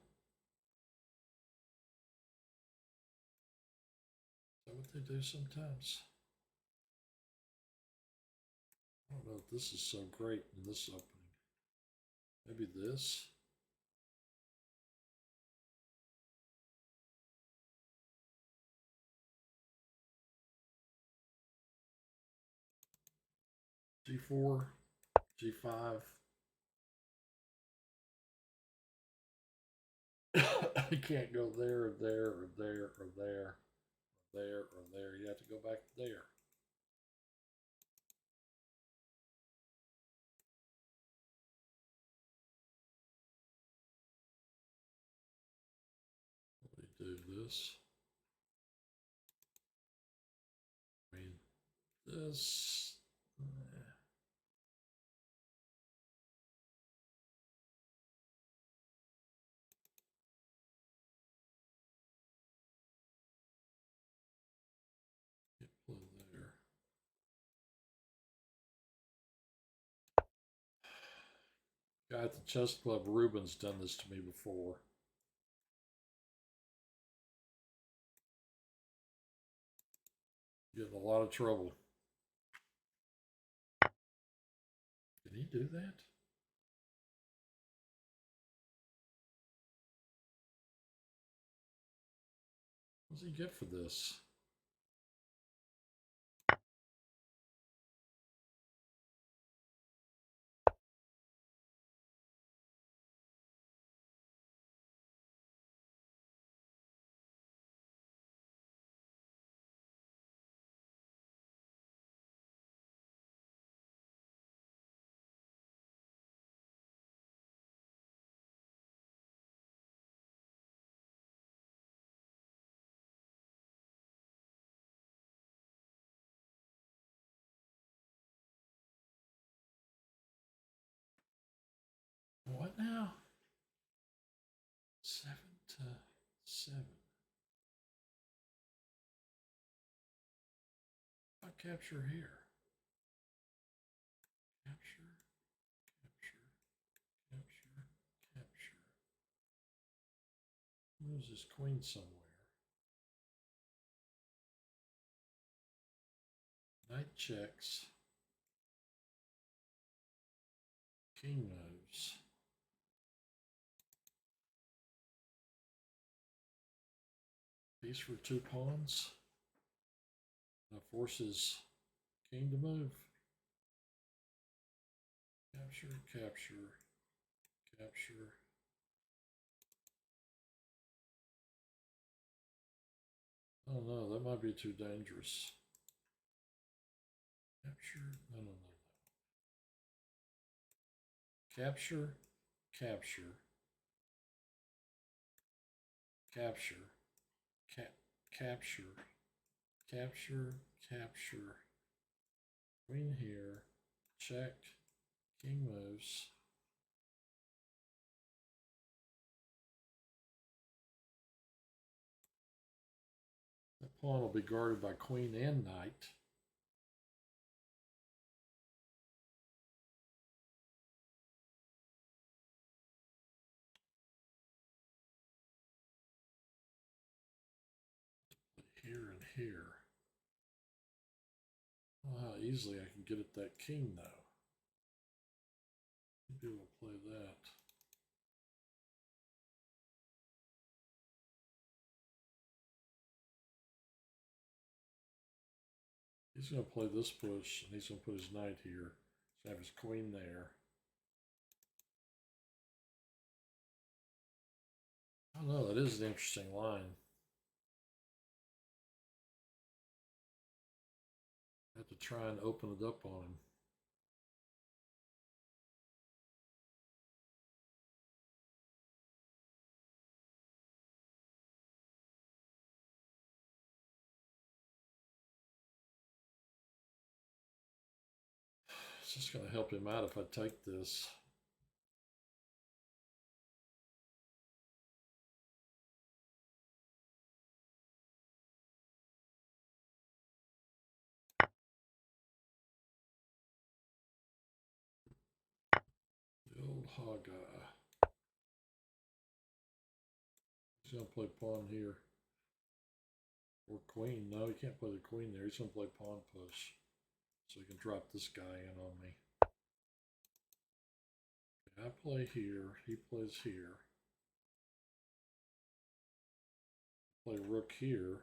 Is that what they do sometimes? I don't know if this is so great in this opening. Maybe this. G4, G5. You can't go there or there or there or there or there or there. You have to go back there. Let me do this. I mean, this. Play there. Guy at the chess club, Ruben's done this to me before. Get in a lot of trouble. Did he do that? What does he get for this? What now? 7 to 7. I capture here. Capture, capture, capture, capture. Moves his queen somewhere. Knight checks. King moves. Piece for 2 pawns. That forces king to move. Capture, capture, capture. Oh no, that might be too dangerous. Capture, no. Capture, capture, capture, capture, capture, capture. Queen here, check, king moves. The pawn will be guarded by queen and knight. Here and here. Oh, how easily I can get at that king though. Maybe we'll play that. He's going to play this push, and he's going to put his knight here. So have his queen there. I don't know, that is an interesting line. I have to try and open it up on him. It's just going to help him out if I take this. The old hog eye. He's going to play pawn here. Or queen. No, he can't play the queen there. He's going to play pawn push. So he can drop this guy in on me. I play here, he plays here. Play rook here.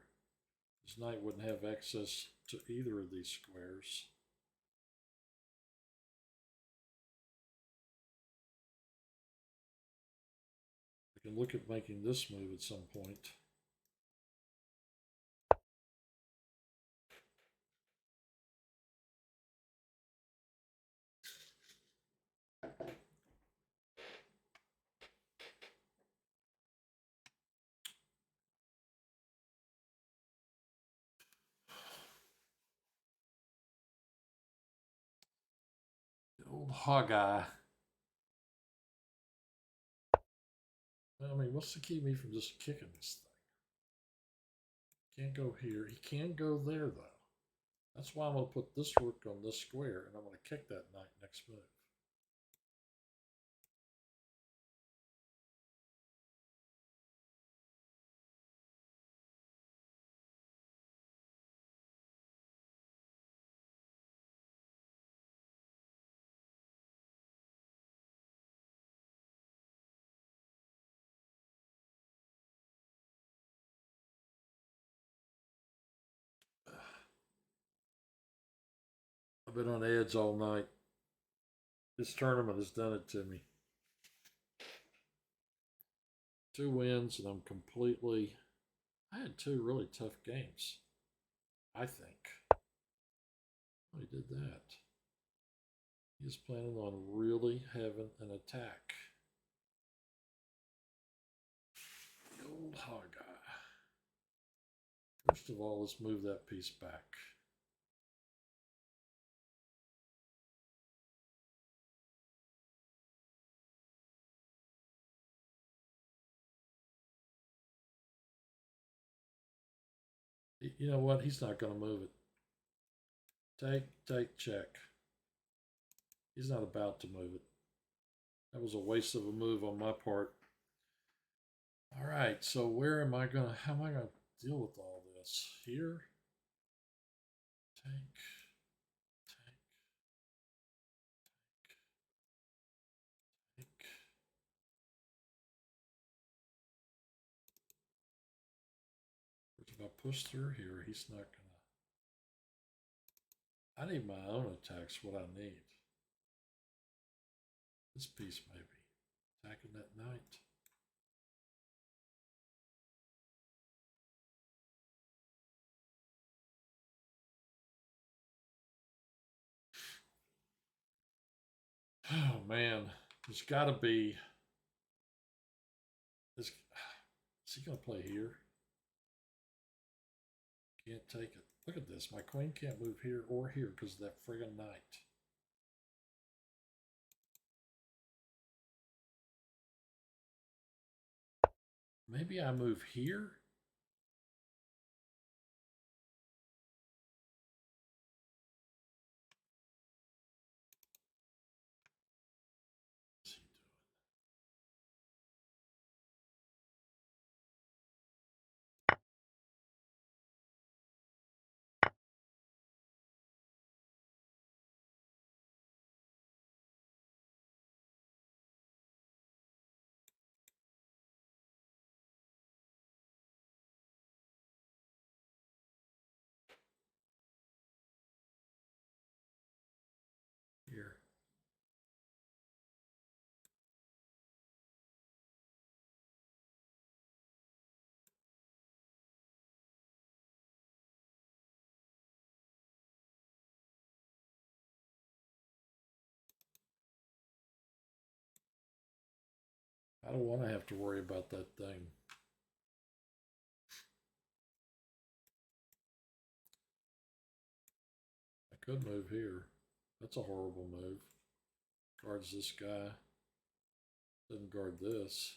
His knight wouldn't have access to either of these squares. I can look at making this move at some point. Old hog eye. I mean, what's to keep me from just kicking this thing? Can't go here. He can go there, though. That's why I'm going to put this rook on this square, and I'm going to kick that knight next move. I've been on edge all night. This tournament has done it to me. 2 wins, and I'm completely... I had 2 really tough games, I think. Oh, he did that. He's planning on really having an attack. The old hog eye. First of all, let's move that piece back. You know what? He's not going to move it. Take, check. He's not about to move it. That was a waste of a move on my part. All right, so where am I going to, how am I going to deal with all this? Here? Take. If I push through here, he's not gonna... I need my own attacks, what I need. This piece maybe. Attacking that knight. Oh man, there's gotta be... Is he gonna play here? Can't take it. Look at this. My queen can't move here or here because of that friggin' knight. Maybe I move here? What's he doing? don't want to have to worry about that thing. I could move here. That's a horrible move. Guards this guy. Doesn't guard this.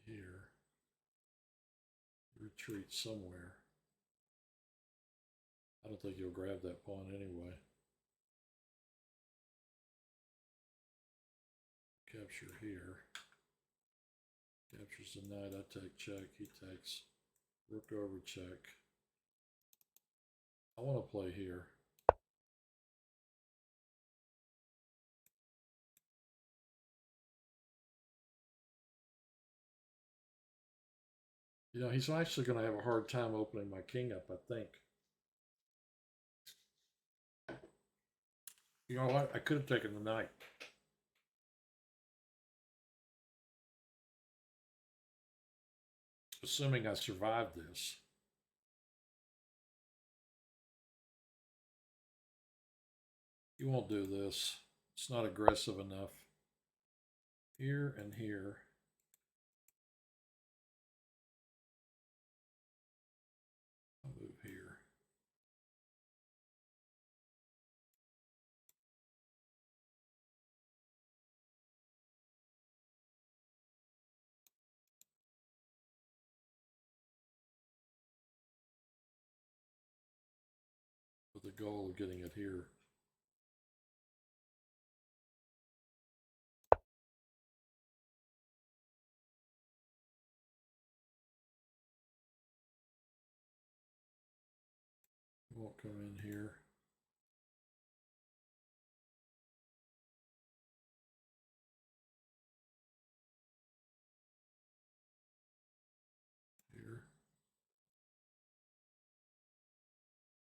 Here. Retreat somewhere. I don't think he'll grab that pawn anyway. Capture here. Captures the knight. I take check. He takes rook over check. I want to play here. You know, he's actually going to have a hard time opening my king up, I think. You know what? I could have taken the knight. Assuming I survived this. You won't do this. It's not aggressive enough. Here and here. I'll move here. With the goal of getting it here. Won't come in here. Here.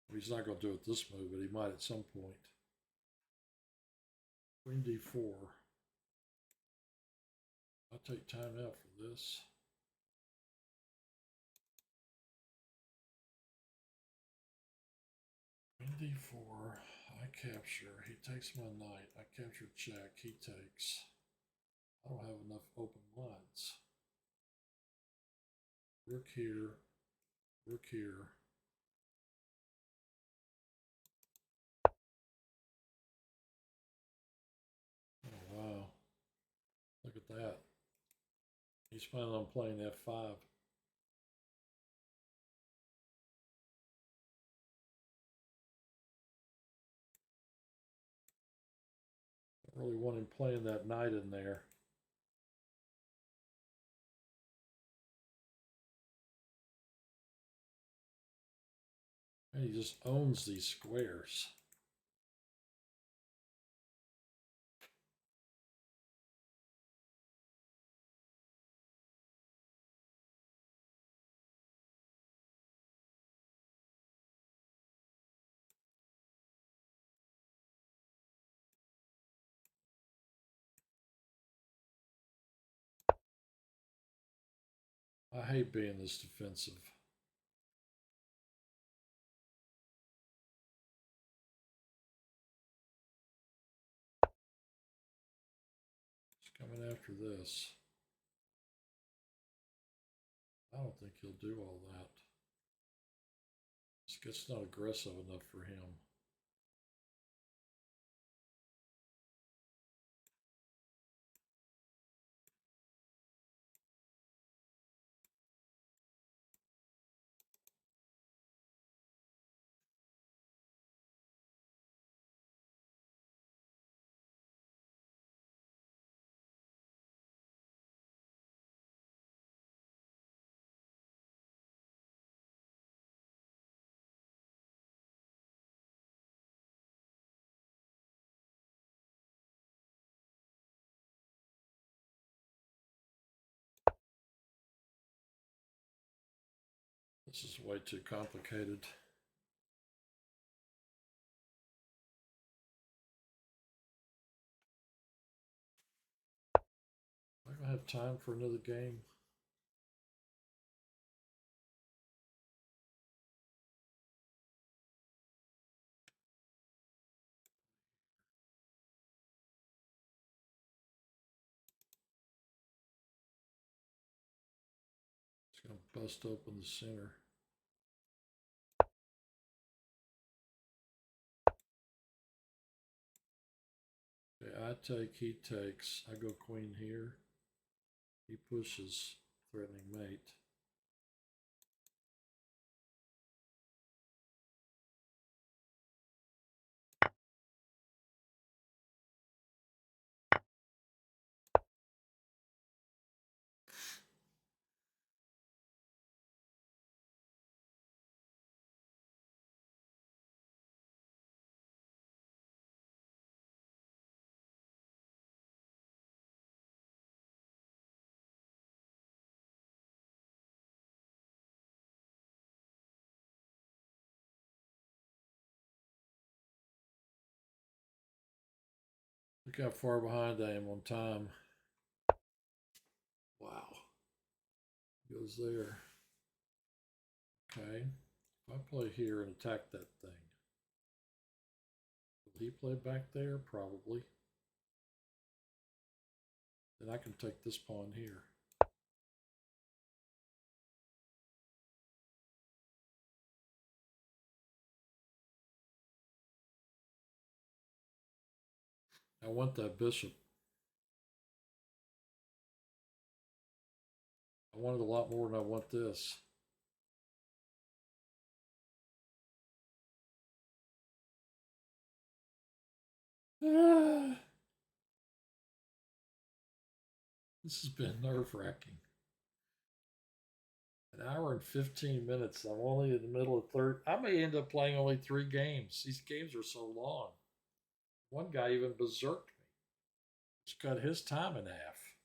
Well, he's not going to do it this move, but he might at some point. Queen d4. I'll take time out for this. Queen d4. I capture. He takes my knight. I capture check. He takes. I don't have enough open lines. Rook here. Rook here. Oh, wow. Look at that. He's planning on playing f5. I really want him playing that knight in there. And he just owns these squares. I hate being this defensive. He's coming after this. I don't think he'll do all that. It's not aggressive enough for him. This is way too complicated. have time for another game? It's going to bust open the center. Okay, I take, he takes. I go queen here. He pushes, threatening mate. Look how far behind I am on time. Wow. Goes there. Okay. If I play here and attack that thing, will he play back there? Probably. Then I can take this pawn here. I want that bishop. I want it a lot more than I want this. Ah. This has been nerve-wracking. An hour and 15 minutes. I'm only in the middle of third. I may end up playing only 3 games. These games are so long. One guy even berserked me. Just cut his time in half.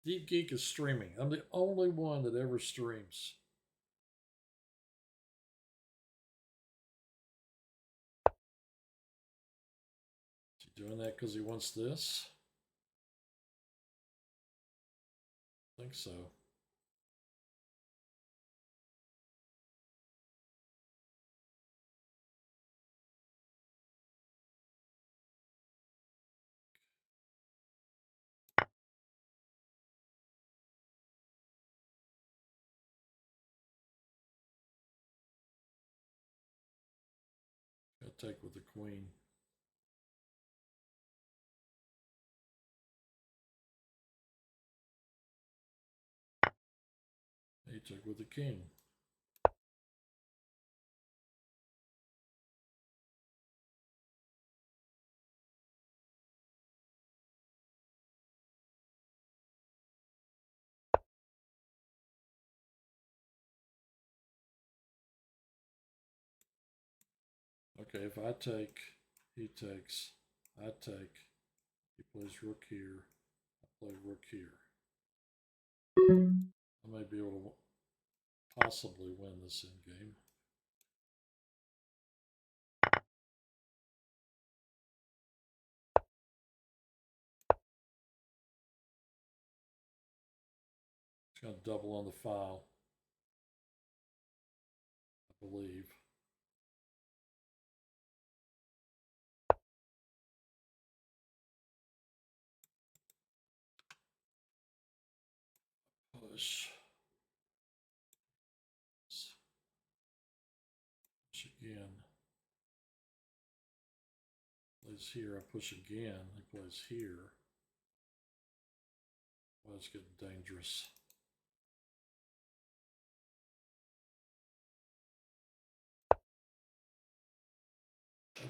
Deep Geek is streaming. I'm the only one that ever streams. Is he doing that because he wants this? I think so. Gotta take with the queen. He took with the king. Okay, if I take, he takes, I take, he plays rook here, I play rook here. I may be able to possibly win this endgame. It's going to double on the file, I believe. Push. Push again. Plays here, I push again, he plays here. Well, it's getting dangerous.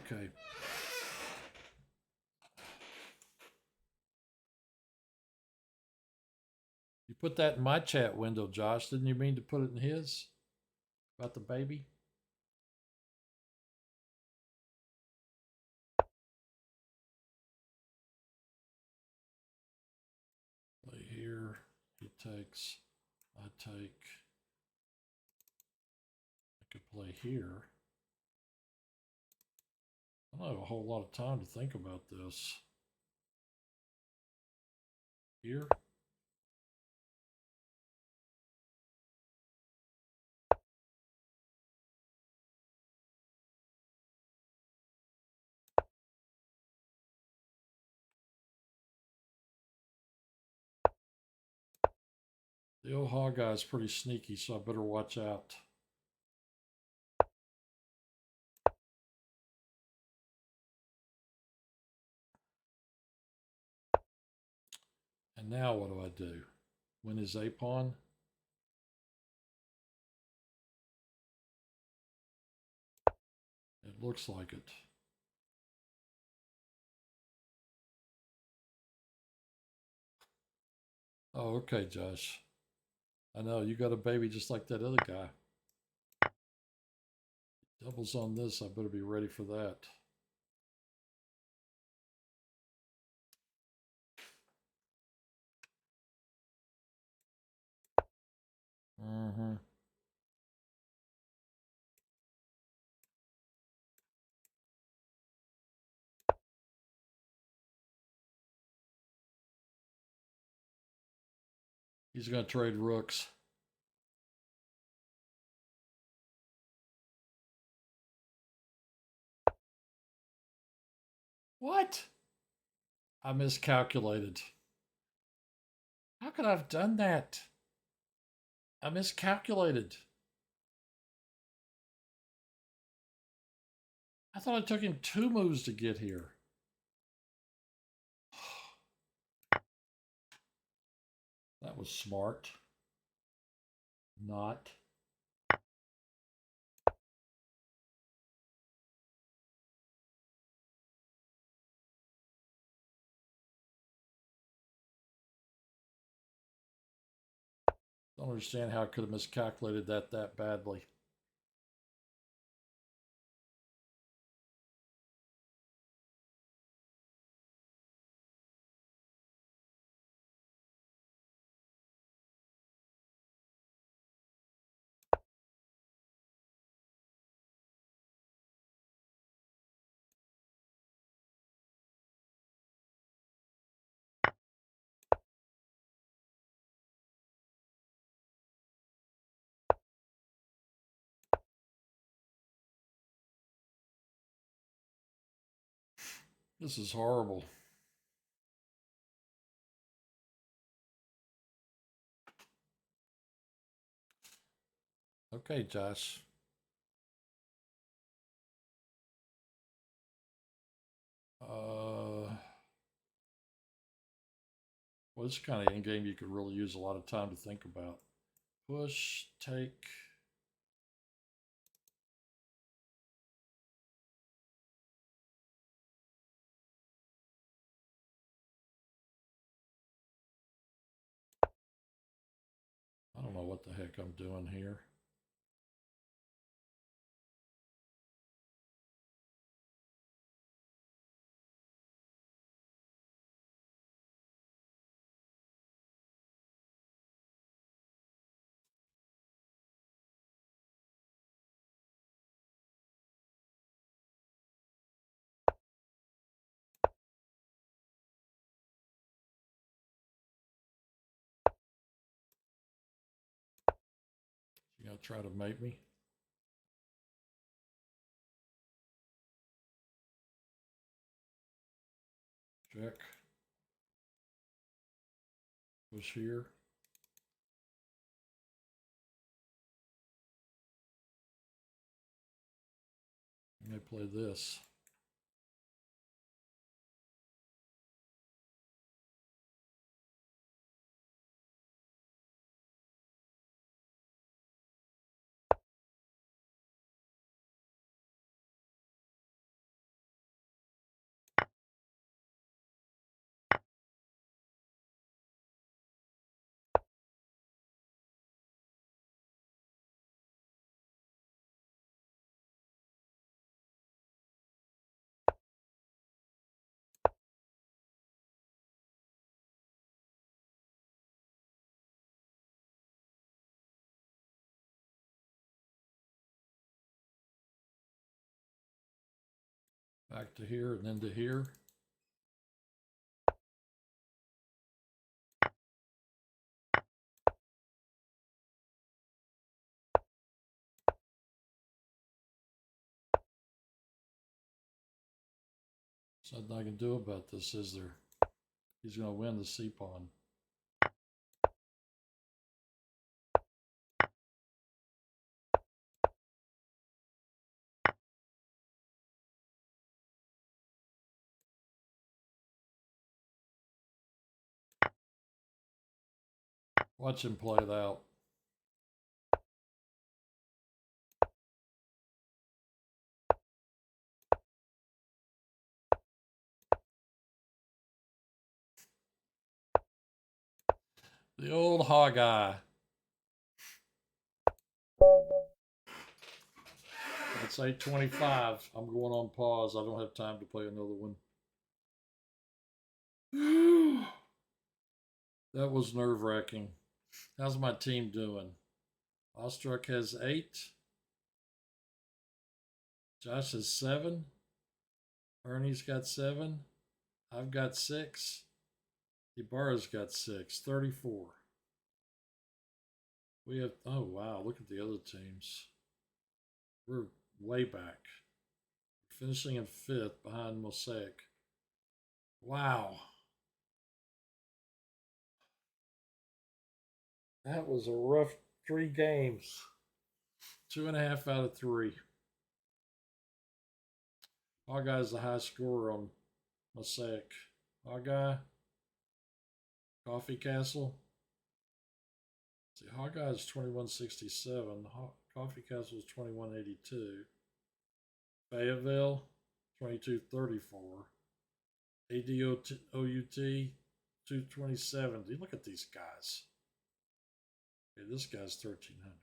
Okay. You put that in my chat window, Josh. Didn't you mean to put it in his? About the baby? Play here. He takes. I take. I could play here. I don't have a whole lot of time to think about this. Here. The old hog guy is pretty sneaky, so I better watch out. And now what do I do? Win his A pawn? It looks like it. Oh, okay, Josh. I know, you got a baby just like that other guy. Doubles on this, I better be ready for that. Mm-hmm. He's going to trade rooks. What? I miscalculated. How could I have done that? I miscalculated. I thought it took him 2 moves to get here. That was smart. Not. Don't understand how I could have miscalculated that badly. This is horrible. Okay, Josh. Well, this kind of end game you could really use a lot of time to think about. Push, take. I don't know what the heck I'm doing here. You gonna try to mate me? Check. Push here. I'm gonna play this. Back to here and then to here. There's nothing I can do about this, is there? He's going to win the C pawn. Watch him play it out. The old hog eye. That's 8:25. I'm going on pause. I don't have time to play another one. That was nerve-wracking. How's my team doing? Ostruck has 8. Josh has 7. Ernie's got 7. I've got 6. Ibarra's got 6. 34. We have, oh wow, look at the other teams. We're way back. Finishing in 5th behind Mosaic. Wow. That was a rough 3 games. 2.5 out of 3. Hawkeye's the high scorer on Mosaic. Hawkeye. Coffee Castle. See, Hawkeye's 2167. Coffee Castle is 2182. Fayetteville, 2234. ADOUT, 22070. Look at these guys. Okay, this guy's 1300.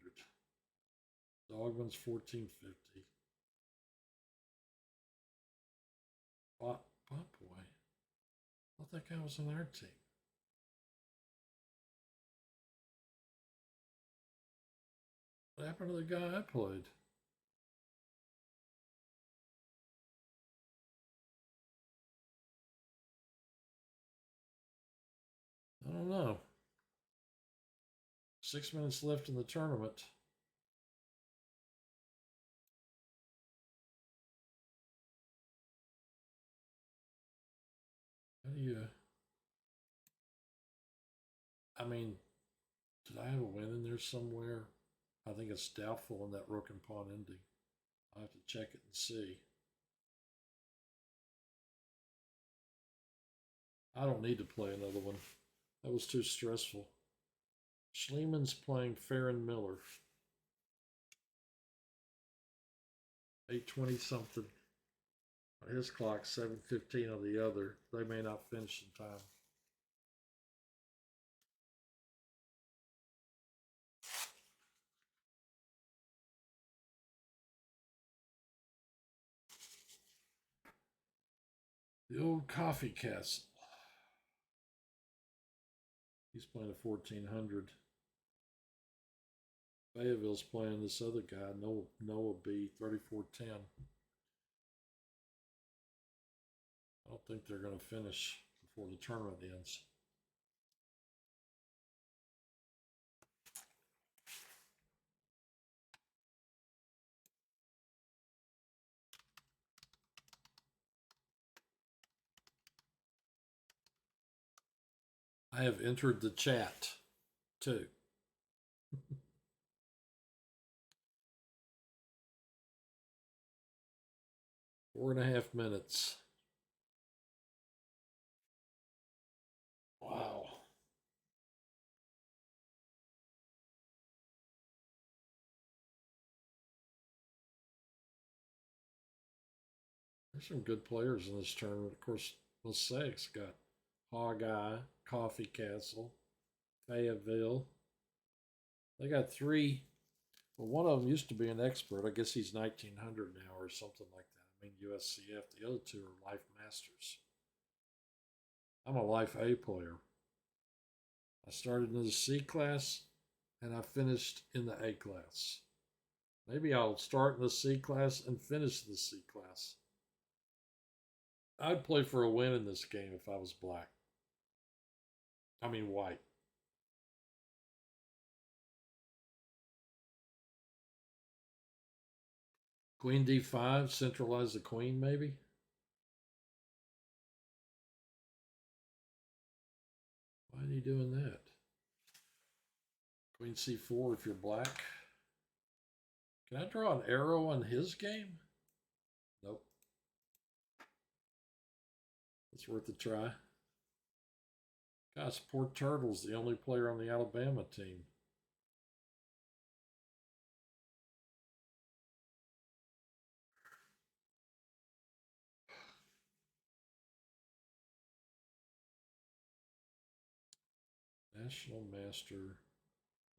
Dogman's 1450. Bot Boy. I thought that guy was on our team. What happened to the guy I played? I don't know. 6 minutes left in the tournament. How do you... I mean, did I have a win in there somewhere? I think it's doubtful in that rook and pawn ending. I'll have to check it and see. I don't need to play another one. That was too stressful. Schliemann's playing Farron Miller. 8:20 something. On his clock, 7:15 on the other. They may not finish in time. The old Coffee Castle. He's playing a 1400. Fayetteville's playing this other guy, Noah B, 3410. I don't think they're going to finish before the tournament ends. I have entered the chat too. 4.5 minutes. Wow. There's some good players in this tournament. Of course, Mosaic's got Hog Eye, Coffee Castle, Fayetteville. They got 3. Well, one of them used to be an expert. I guess he's 1900 now or something like that. I mean, USCF. The other 2 are Life Masters. I'm a Life A player. I started in the C class and I finished in the A class. Maybe I'll start in the C class and finish the C class. I'd play for a win in this game if I was black. I mean white. Queen D5, centralize the queen maybe? are you doing that? Queen c4 if you're black. Can I draw an arrow on his game? Nope. It's worth a try. Guys, poor Turtle's the only player on the Alabama team. National Master.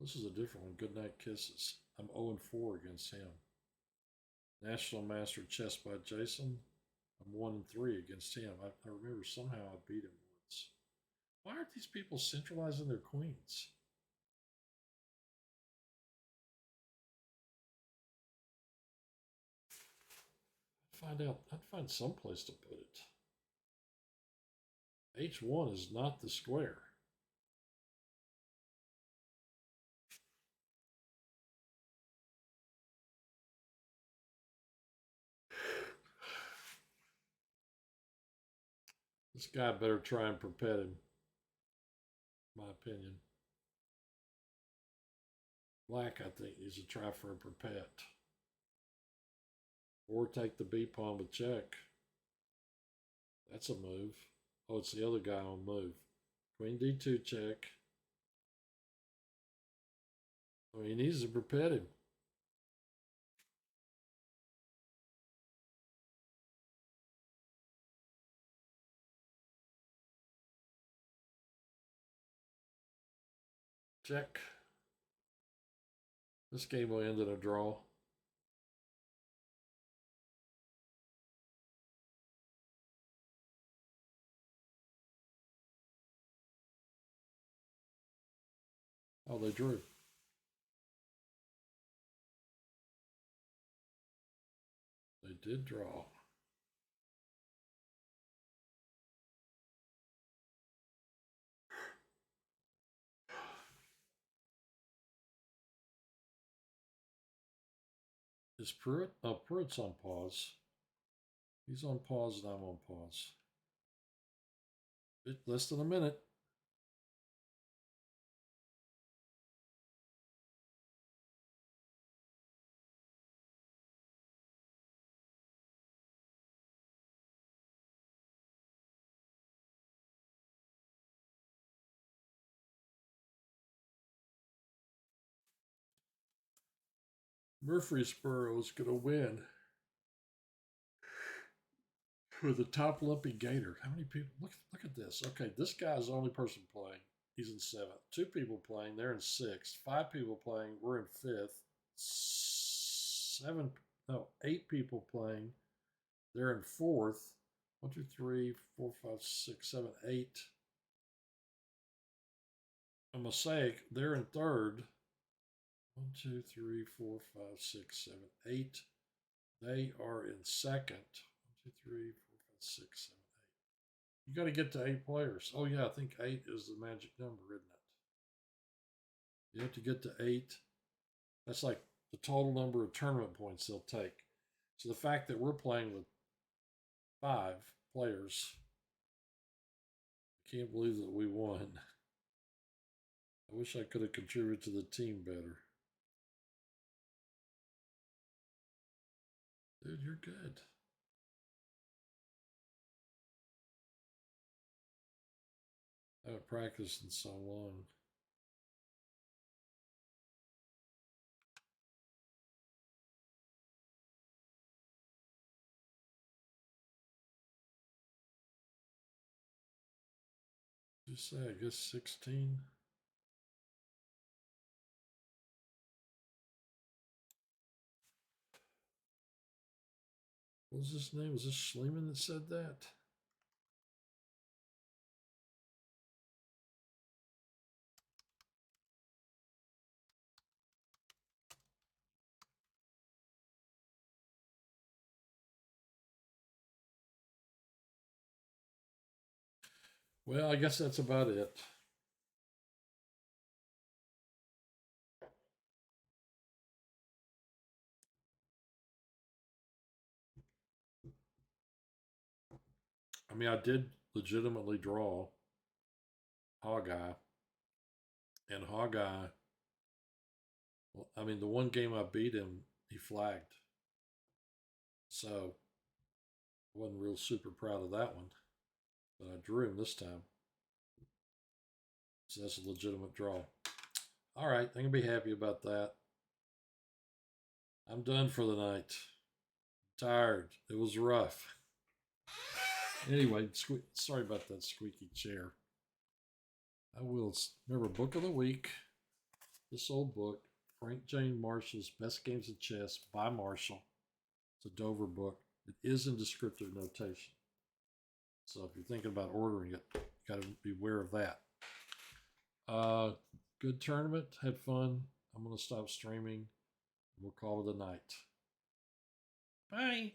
This is a different one. Goodnight Kisses. I'm 0-4 against him. National Master Chess by Jason. I'm 1-3 against him. I remember somehow I beat him once. Why aren't these people centralizing their queens? I'd find some place to put it. H1 is not the square. This guy better try and perpet him, my opinion. Black, I think, needs to try for a perpet. Or take the B pawn with check. That's a move. Oh, it's the other guy on move. Queen D2 check. Oh, he needs to perpet him. Check. This game will end in a draw. Oh, they drew. They did draw. Is Pruitt? Oh, Pruitt's on pause. He's on pause and I'm on pause. Less than a minute. Murfreesboro is going to win with the top lumpy Gator. How many people? Look at this. Okay, this guy's the only person playing. He's in 7th. 2 people playing. They're in 6th. 5 people playing. We're in 5th. 8 people playing. They're in 4th. 1, 2, 3, 4, 5, 6, 7, 8. A mistake. They're in 3rd. 1, 2, 3, 4, 5, 6, 7, 8. They are in 2nd. 1, 2, 3, 4, 5, 6, 7, 8. You got to get to 8 players. Oh yeah, I think 8 is the magic number, isn't it? You have to get to 8. That's like the total number of tournament points they'll take. So the fact that we're playing with 5 players, I can't believe that we won. I wish I could have contributed to the team better. Dude, you're good. I haven't practiced in so long. Just say, I guess 16. What was his name? Was this Schliemann that said that? Well, I guess that's about it. I mean, I did legitimately draw. Hawkeye. And Hawkeye, well, I mean, the one game I beat him, he flagged. So I wasn't real super proud of that one. But I drew him this time. So that's a legitimate draw. All right, I'm going to be happy about that. I'm done for the night. I'm tired. It was rough. Anyway, sorry about that squeaky chair. I will remember book of the week. This old book, Frank Jane Marshall's Best Games of Chess by Marshall. It's a Dover book. It is in descriptive notation. So if you're thinking about ordering it, you got to be aware of that. Good tournament. Had fun. I'm going to stop streaming. We'll call it a night. Bye.